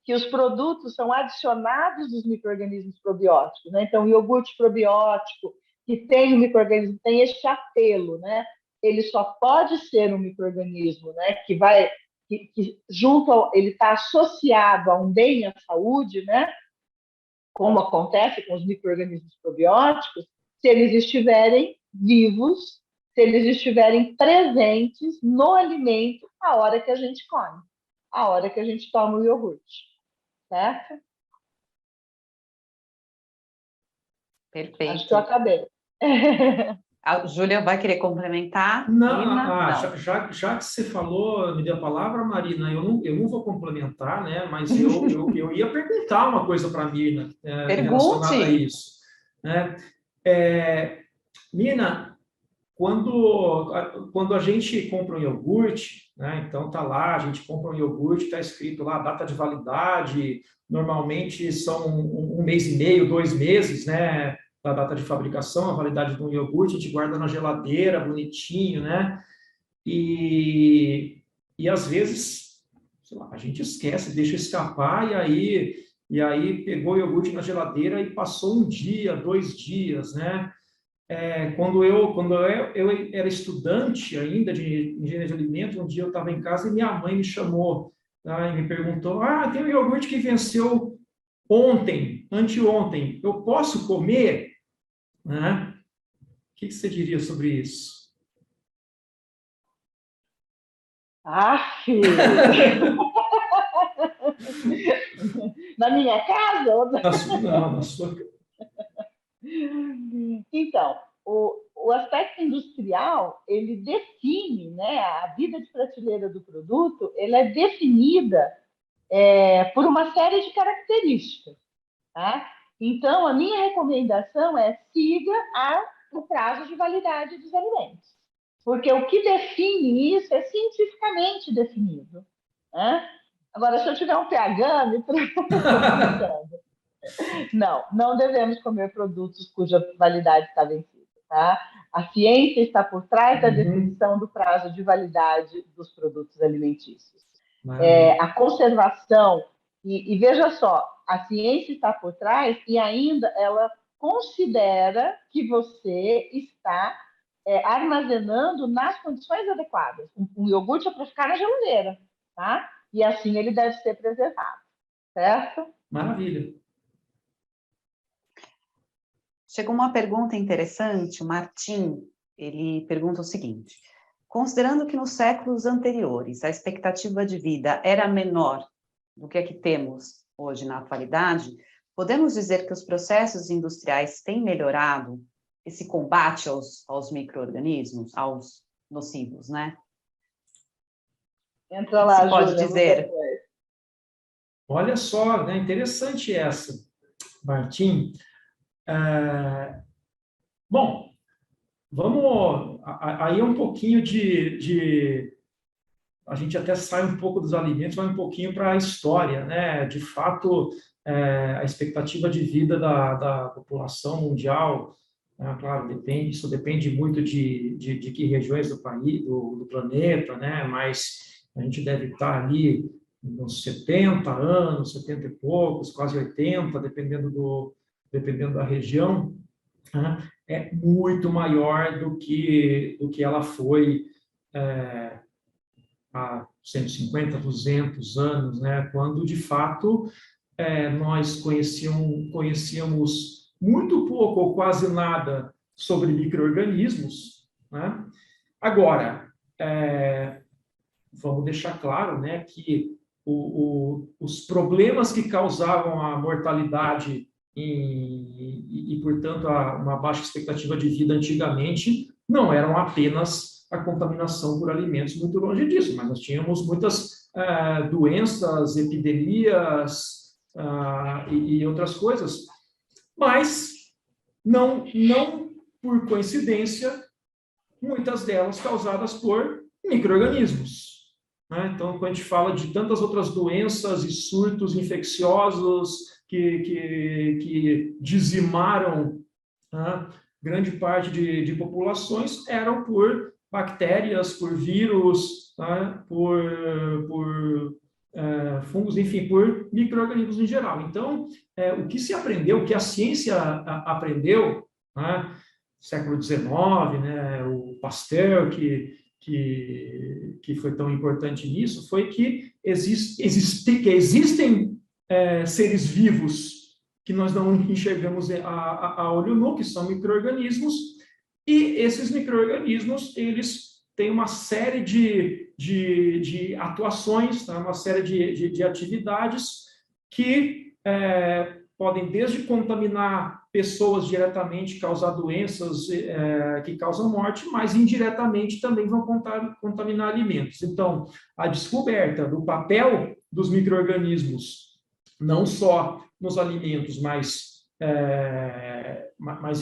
que os produtos são adicionados dos micro-organismos probióticos, né? Então, o iogurte probiótico, que tem o micro-organismo, tem este apelo, né? Ele só pode ser um micro-organismo, né? Que junto ele está associado a um bem à saúde, né? como acontece com os micro-organismos probióticos, se eles estiverem vivos, se eles estiverem presentes no alimento a hora que a gente come, a hora que a gente toma o iogurte, certo?
Perfeito.
Acho que eu acabei.
A Júlia vai querer complementar?
Não,
Não.
já que você falou, me deu a palavra, Marina, eu não vou complementar, né? Mas eu ia perguntar uma coisa para a Mirna relacionada a
Pergunte.
isso. Né? Mirna, quando a gente compra um iogurte, né? Então tá lá, a gente compra um iogurte, está escrito lá data de validade, normalmente são um mês e meio, 2 meses, né? Da data de fabricação, a validade de um iogurte, a gente guarda na geladeira, bonitinho, né? E às vezes, sei lá, a gente esquece, deixa escapar, e aí pegou o iogurte na geladeira e passou 1 dia, 2 dias, né? Quando eu era estudante ainda de engenharia de alimento, um dia eu estava em casa e minha mãe me chamou, tá? E me perguntou, tem um iogurte que venceu ontem, anteontem, eu posso comer? Né? O que você diria sobre isso?
Na minha casa?
Na sua...
Então, o aspecto industrial, ele define, né, a vida de prateleira do produto, ela é definida por uma série de características. Tá? Então, a minha recomendação é siga o prazo de validade dos alimentos. Porque o que define isso é cientificamente definido. Né? Agora, se eu tiver um pH, me preocupando. Não devemos comer produtos cuja validade está vencida. Tá? A ciência está por trás da definição do prazo de validade dos produtos alimentícios. A conservação, e veja só, a ciência está por trás e ainda ela considera que você está armazenando nas condições adequadas. Um iogurte é para ficar na geladeira, tá? E assim ele deve ser preservado, certo?
Maravilha.
Chegou uma pergunta interessante, o Martim, ele pergunta o seguinte: considerando que nos séculos anteriores a expectativa de vida era menor do que a que temos hoje na atualidade, podemos dizer que os processos industriais têm melhorado esse combate aos micro-organismos, aos nocivos, né?
Entra lá,
Júlia. Pode
Júlia,
dizer.
Olha só, né? Interessante essa, Martim. Bom, vamos... Aí é um pouquinho a gente até sai um pouco dos alimentos, vai um pouquinho para a história, né? De fato, a expectativa de vida da população mundial, né? Claro, isso depende muito de que regiões do país, do planeta, né? Mas a gente deve estar ali uns 70 anos, 70 e poucos, quase 80, dependendo da região, né? É muito maior do que ela foi há 150, 200 anos, né? Quando, de fato, nós conhecíamos muito pouco ou quase nada sobre micro-organismos, né? Agora, vamos deixar claro, né, que os problemas que causavam a mortalidade e portanto, uma baixa expectativa de vida antigamente não eram apenas a contaminação por alimentos, muito longe disso, mas nós tínhamos muitas doenças, epidemias e outras coisas, mas não por coincidência, muitas delas causadas por micro-organismos. Né? Então, quando a gente fala de tantas outras doenças e surtos infecciosos que dizimaram, né, grande parte de populações, eram por bactérias, por vírus, tá? por fungos, enfim, por micro-organismos em geral. Então, o que se aprendeu, o que a ciência aprendeu, né, século XIX, né, o Pasteur, que foi tão importante nisso, foi que existem seres vivos que nós não enxergamos a olho nu, que são micro-organismos, e esses micro-organismos, eles têm uma série de atuações, tá? Uma série de atividades que podem desde contaminar pessoas diretamente, causar doenças que causam morte, mas indiretamente também vão contaminar alimentos. Então, a descoberta do papel dos micro-organismos, não só nos alimentos, mas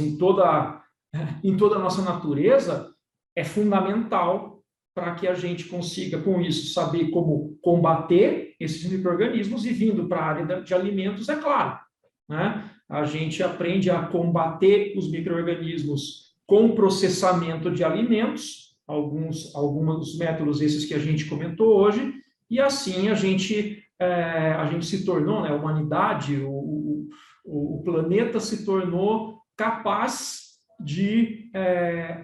em toda a nossa natureza, é fundamental para que a gente consiga, com isso, saber como combater esses micro-organismos e vindo para a área de alimentos, é claro, né? A gente aprende a combater os micro-organismos com processamento de alimentos, alguns métodos esses que a gente comentou hoje, e assim a gente se tornou, né, a humanidade, o planeta se tornou capaz de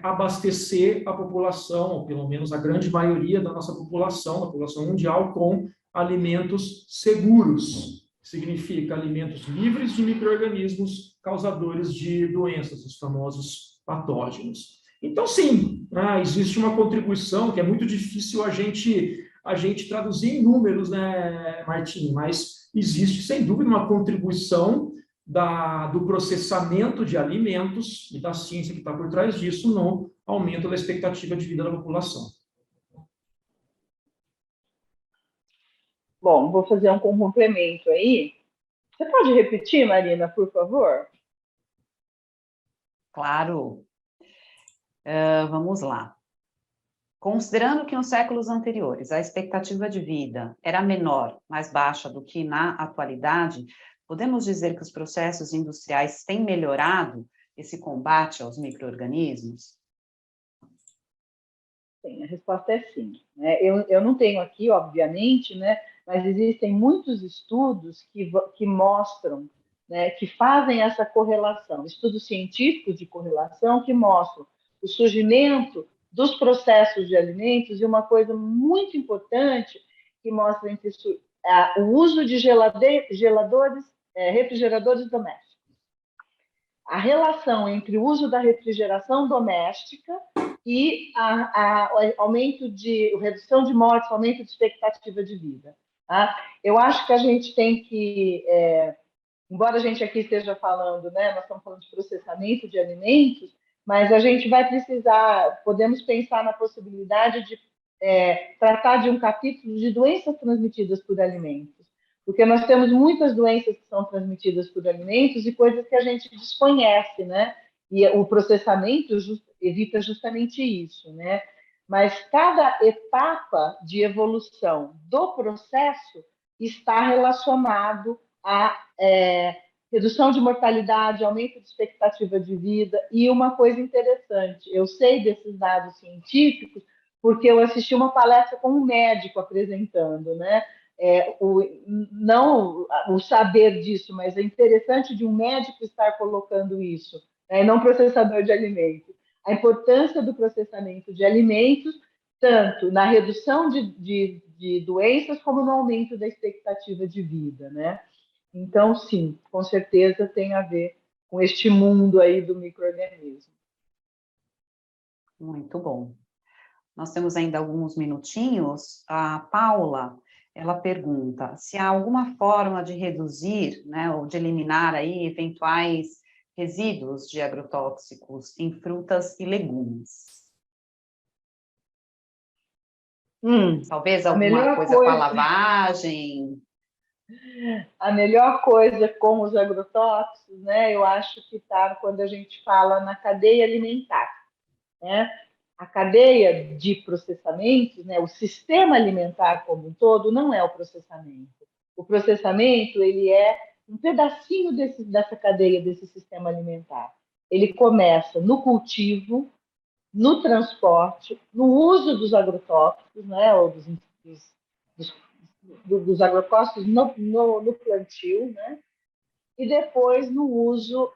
abastecer a população, ou pelo menos a grande maioria da nossa população, da população mundial, com alimentos seguros. Significa alimentos livres de micro-organismos causadores de doenças, os famosos patógenos. Então, sim, existe uma contribuição que é muito difícil a gente traduzir em números, né, Martim? Mas existe, sem dúvida, uma contribuição do processamento de alimentos e da ciência que está por trás disso no aumento da expectativa de vida da população.
Bom, vou fazer um complemento aí. Você pode repetir, Marina, por favor?
Claro. Vamos lá. Considerando que nos séculos anteriores a expectativa de vida era menor, mais baixa do que na atualidade, podemos dizer que os processos industriais têm melhorado esse combate aos micro-organismos?
Sim, a resposta é sim. Eu não tenho aqui, obviamente, né, mas existem muitos estudos que mostram, né, que fazem essa correlação, estudos científicos de correlação que mostram o surgimento dos processos de alimentos e uma coisa muito importante que mostra entre o uso de refrigeradores domésticos. A relação entre o uso da refrigeração doméstica e aumento redução de mortes, aumento de expectativa de vida. Tá? Eu acho que a gente tem que, embora a gente aqui esteja falando, né, nós estamos falando de processamento de alimentos, mas a gente vai precisar, podemos pensar na possibilidade de tratar de um capítulo de doenças transmitidas por alimentos, porque nós temos muitas doenças que são transmitidas por alimentos e coisas que a gente desconhece, né? E o processamento evita justamente isso, né? Mas cada etapa de evolução do processo está relacionado a redução de mortalidade, aumento de expectativa de vida. E uma coisa interessante, eu sei desses dados científicos porque eu assisti uma palestra com um médico apresentando, né? Não o saber disso, mas é interessante de um médico estar colocando isso, né? Não processador de alimentos. A importância do processamento de alimentos, tanto na redução de doenças, como no aumento da expectativa de vida, né? Então, sim, com certeza tem a ver com este mundo aí do micro-organismo.
Muito bom. Nós temos ainda alguns minutinhos. A Paula, ela pergunta se há alguma forma de reduzir, né, ou de eliminar aí eventuais resíduos de agrotóxicos em frutas e legumes. Talvez alguma coisa com a lavagem.
A melhor coisa com os agrotóxicos, né, eu acho que está quando a gente fala na cadeia alimentar, né? A cadeia de processamento, né, o sistema alimentar como um todo, não é o processamento. O processamento, ele é um pedacinho dessa cadeia, desse sistema alimentar. Ele começa no cultivo, no transporte, no uso dos agrotóxicos, né, ou dos agrotóxicos no plantio, né, e depois no uso,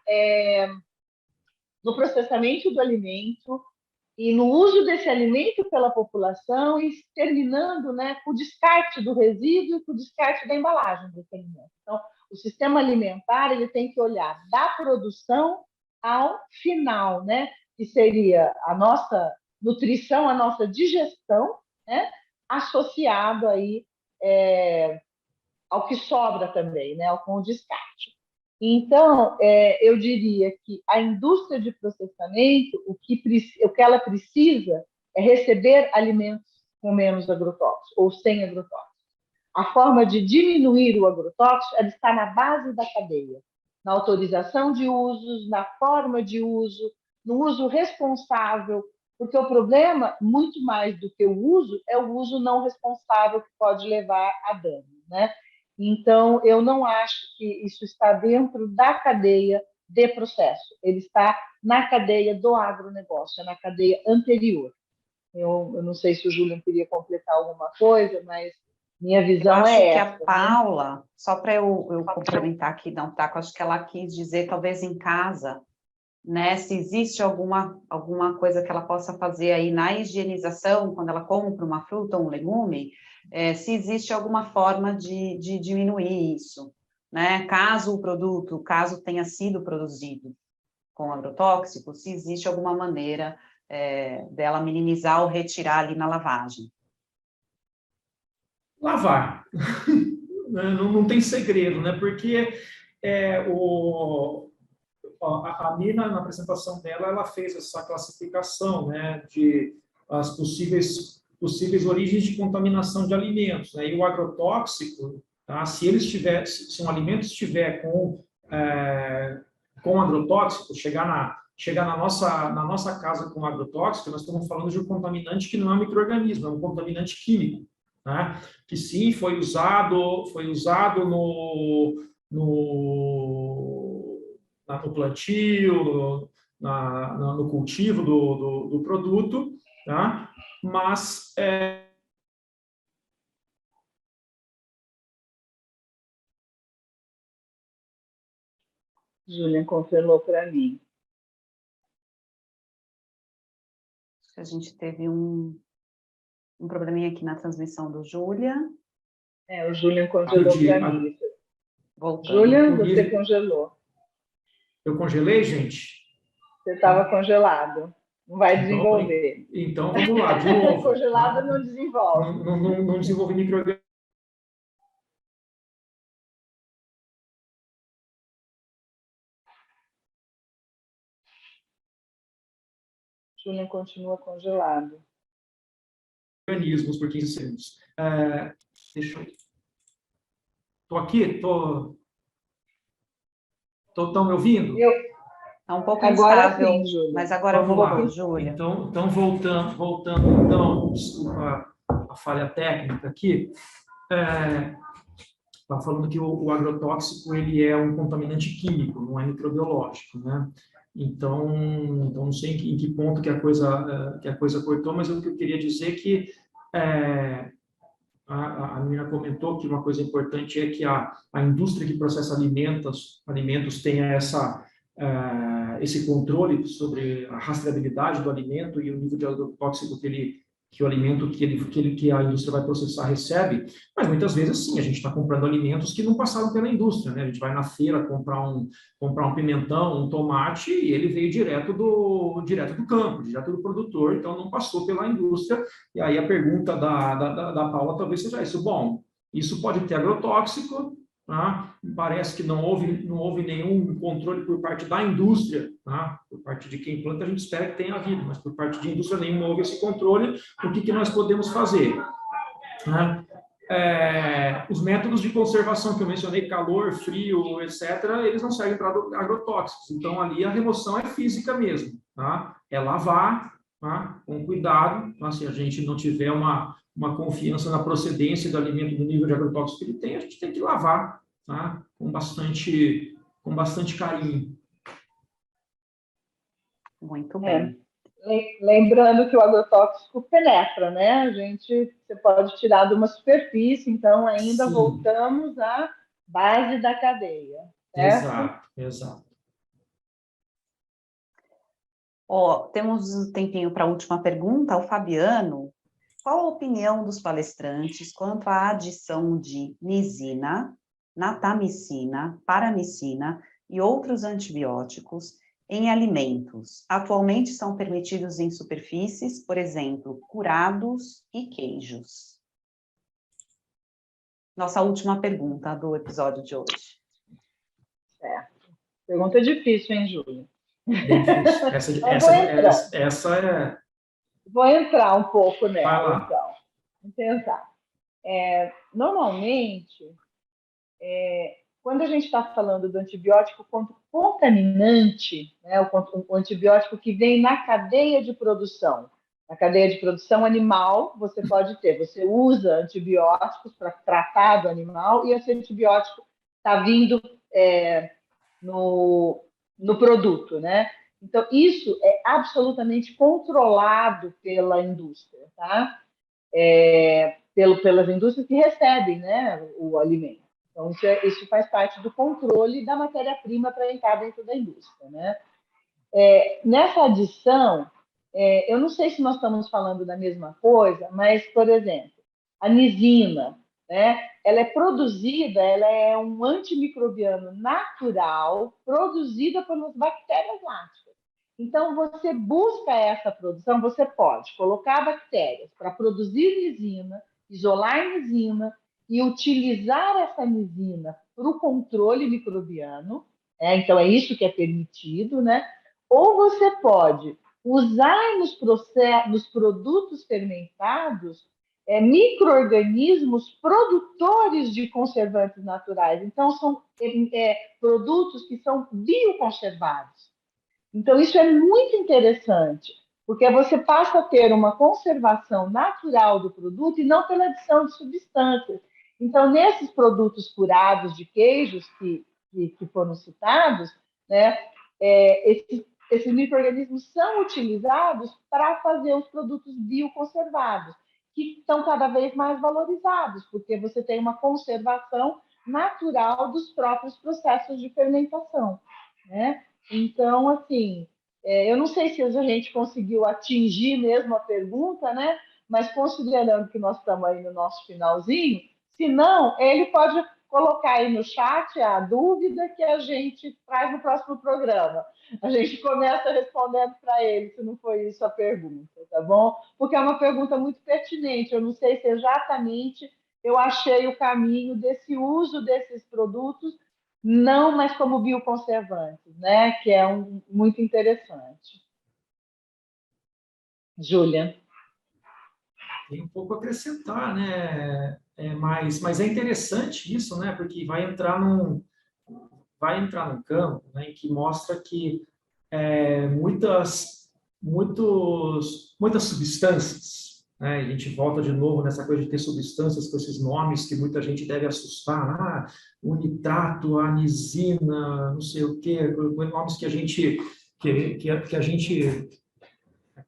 no processamento do alimento, e no uso desse alimento pela população e terminando, né, com o descarte do resíduo e com o descarte da embalagem desse alimento. Então, O sistema alimentar ele tem que olhar da produção ao final, né? Que seria a nossa nutrição, a nossa digestão, né? Associado aí ao que sobra também, né? Com o descarte. Então, eu diria que a indústria de processamento, o que ela precisa é receber alimentos com menos agrotóxicos ou sem agrotóxicos. A forma de diminuir o agrotóxico ela está na base da cadeia, na autorização de usos, na forma de uso, no uso responsável, porque o problema, muito mais do que o uso, é o uso não responsável que pode levar a dano, né? Então, eu não acho que isso está dentro da cadeia de processo, ele está na cadeia do agronegócio, é na cadeia anterior. Eu não sei se o Júlio queria completar alguma coisa, mas minha visão é essa.
Eu acho que a Paula, né? Só para eu complementar aqui, não, tá? Eu acho que ela quis dizer, talvez em casa, né? Se existe alguma coisa que ela possa fazer aí na higienização, quando ela compra uma fruta ou um legume, se existe alguma forma de diminuir isso, né? Caso tenha sido produzido com agrotóxico, se existe alguma maneira dela minimizar ou retirar ali na lavagem.
Lavar. Não tem segredo, né? Porque a Nina, na apresentação dela, ela fez essa classificação, né, de as possíveis origens de contaminação de alimentos, né? E o agrotóxico, tá? Se um alimento estiver com agrotóxico, chegar na nossa casa com agrotóxico, nós estamos falando de um contaminante que não é um micro-organismo, é um contaminante químico, né? Que sim, foi usado no plantio, no cultivo do produto, tá? Mas
Júlia confirmou para mim.
A gente teve um probleminha aqui na transmissão do Júlia.
O Júlia congelou para mim.
Júlia,
você congelou.
Eu congelei, gente?
Você estava congelado. Não vai desenvolver.
Então, vamos lá, de novo.
Congelado não desenvolve.
Não desenvolve micro-organismos.
Júlia continua congelado.
Organismos por 15 segundos. Deixa eu... Estou aqui? Estão me ouvindo?
Está um pouco
agora
instável,
sim, Júlia.
Mas agora voltou, Júlia.
Então, voltando, desculpa a falha técnica aqui, está falando que o agrotóxico ele é um contaminante químico, não é microbiológico, né? Então não sei em que ponto que a coisa cortou, mas o que eu queria dizer é que a menina comentou que uma coisa importante é que a indústria que processa alimentos tenha esse controle sobre a rastreabilidade do alimento e o nível de agrotóxico que a indústria vai processar recebe, mas muitas vezes sim, a gente está comprando alimentos que não passaram pela indústria, né? A gente vai na feira comprar um pimentão, um tomate, e ele veio direto do campo, direto do produtor, então não passou pela indústria. E aí a pergunta da Paula talvez seja isso. Bom, isso pode ter agrotóxico, tá? Parece que não houve nenhum controle por parte da indústria, tá? Por parte de quem planta, a gente espera que tenha havido, mas por parte de indústria nenhuma houve esse controle. O que nós podemos fazer? Né? Os métodos de conservação que eu mencionei, calor, frio, etc., eles não servem para agrotóxicos. Então, ali a remoção é física mesmo, tá? É lavar, tá? Com cuidado, tá? Se a gente não tiver uma confiança na procedência do alimento, do nível de agrotóxico que ele tem, a gente tem que lavar, tá? Com bastante carinho.
Muito bem.
Lembrando que o agrotóxico penetra, né? Você pode tirar de uma superfície, então ainda Sim. Voltamos à base da cadeia. Certo?
Exato.
Temos um tempinho para a última pergunta. O Fabiano, qual a opinião dos palestrantes quanto à adição de nisina natamicina, paramicina e outros antibióticos em alimentos. Atualmente são permitidos em superfícies, por exemplo, curados e queijos. Nossa última pergunta do episódio de hoje.
Certo. Pergunta difícil, hein, Júlia?
Bem difícil. Essa é...
Vou entrar um pouco
Vai
nela,
lá.
então. Vamos tentar. Normalmente, quando a gente está falando do antibiótico contaminante, né, o antibiótico que vem na cadeia de produção, na cadeia de produção animal, você pode ter, você usa antibióticos para tratar do animal e esse antibiótico está vindo no produto, né? Então, isso é absolutamente controlado pela indústria, tá? Pelas indústrias que recebem, né, o alimento. Então, isso faz parte do controle da matéria-prima para entrar dentro da indústria, né? Nessa adição, eu não sei se nós estamos falando da mesma coisa, mas, por exemplo, a nisina, né? Ela é produzida, ela é um antimicrobiano natural produzida pelas bactérias lácticas. Então, você busca essa produção, você pode colocar bactérias para produzir nisina, isolar nisina e utilizar essa nisina para o controle microbiano, então é isso que é permitido, né? Ou você pode usar nos produtos fermentados micro-organismos produtores de conservantes naturais. Então, são produtos que são bioconservados. Então, isso é muito interessante, porque você passa a ter uma conservação natural do produto e não pela adição de substâncias. Então, nesses produtos curados de queijos que foram citados, né, esses micro-organismos são utilizados para fazer os produtos bioconservados, que estão cada vez mais valorizados, porque você tem uma conservação natural dos próprios processos de fermentação, né? Então, assim, eu não sei se a gente conseguiu atingir mesmo a pergunta, né? Mas considerando que nós estamos aí no nosso finalzinho, se não, ele pode colocar aí no chat a dúvida que a gente traz no próximo programa. A gente começa respondendo para ele, se não foi isso a pergunta, tá bom? Porque é uma pergunta muito pertinente. Eu não sei se exatamente eu achei o caminho desse uso desses produtos, não mais como bioconservantes, né? Que é muito interessante. Júlia.
Tem um pouco a acrescentar, né? Mas é interessante isso, né? Porque vai entrar num campo, né, em que mostra que muitas substâncias, né? A gente volta de novo nessa coisa de ter substâncias com esses nomes que muita gente deve assustar, o nitrato, a anisina, não sei o quê, nomes que a gente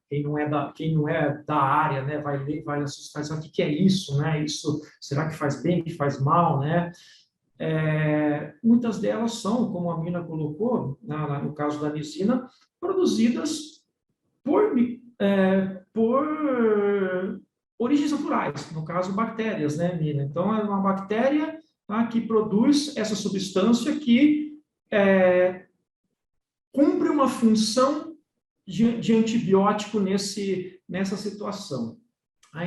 quem não é da área, né, vai ler, vai assustar, sabe o que é isso, né? Isso, será que faz bem, que faz mal, né? Muitas delas são, como a Mina colocou, no caso da anisina, produzidas por origens naturais, no caso bactérias, né, Mina? Então é uma bactéria, tá, que produz essa substância que cumpre uma função de antibiótico nessa situação.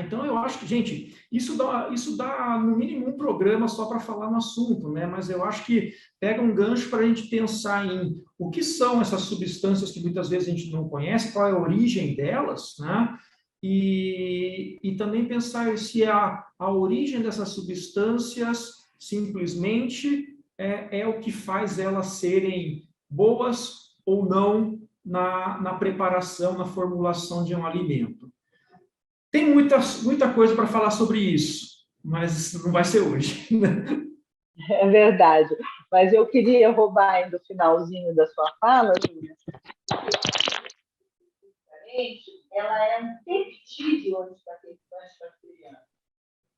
Então, eu acho que, gente, isso dá no mínimo um programa só para falar no assunto, né? Mas eu acho que pega um gancho para a gente pensar em o que são essas substâncias que muitas vezes a gente não conhece, qual é a origem delas, né? E também pensar se a origem dessas substâncias simplesmente é o que faz elas serem boas ou não na preparação, na formulação de um alimento. Tem muita coisa para falar sobre isso, mas não vai ser hoje.
É verdade. Mas eu queria roubar ainda o finalzinho da sua fala, Júlia. Ela é um peptídeo antibacteriano.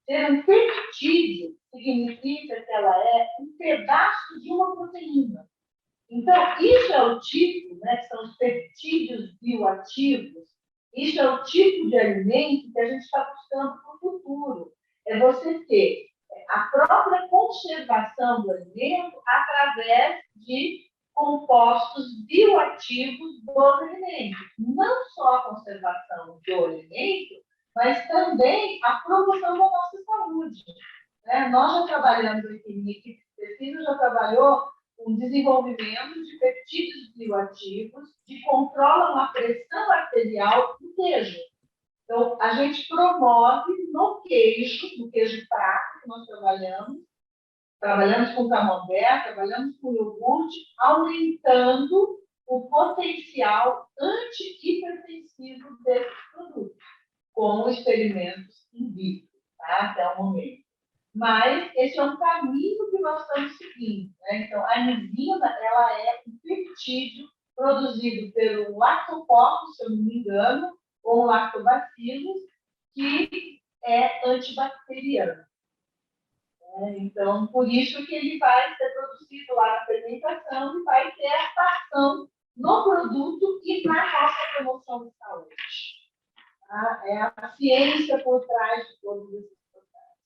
Ser um peptídeo significa que ela é um pedaço de uma proteína. Então, isso é o tipo, né, que são os peptídeos bioativos, isso é o tipo de alimento que a gente está buscando para o futuro. É você ter
a própria conservação do alimento através de compostos bioativos dos alimentos. Não só a conservação do alimento, mas também a promoção da nossa saúde. Né? Nós já trabalhamos aqui, minha equipe de pesquisa já trabalhou com desenvolvimento de peptídeos bioativos que controlam a pressão arterial do queijo. Então, a gente promove no queijo prato que nós trabalhamos com camembert, trabalhamos com iogurte, aumentando o potencial anti-hipertensivo desses produtos, com experimentos in vitro, tá? Até o momento. Mas esse é um caminho que nós estamos seguindo. Né? Então, a anisina, ela é um peptídeo produzido pelo lactococcus, se eu não me engano, ou lactobacillus, que é antibacteriano. Então, por isso que ele vai ser produzido lá na fermentação e vai ter essa ação no produto e na nossa promoção de saúde. Tá? É a ciência por trás de todos esses processos.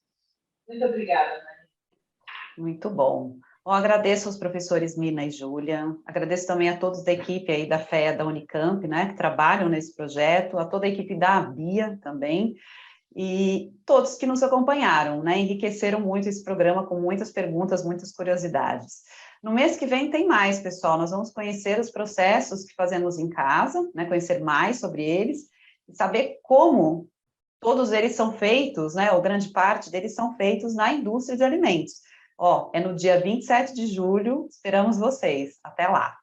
Muito obrigada, Maria.
Muito bom. Eu agradeço aos professores Mina e Júlia, agradeço também a todos da equipe aí da FEA da Unicamp, né, que trabalham nesse projeto, a toda a equipe da ABIA também, e todos que nos acompanharam, né, enriqueceram muito esse programa com muitas perguntas, muitas curiosidades. No mês que vem tem mais, pessoal, nós vamos conhecer os processos que fazemos em casa, né, conhecer mais sobre eles, e saber como todos eles são feitos, né, ou grande parte deles são feitos na indústria de alimentos. Ó, é no dia 27 de julho, esperamos vocês. Até lá!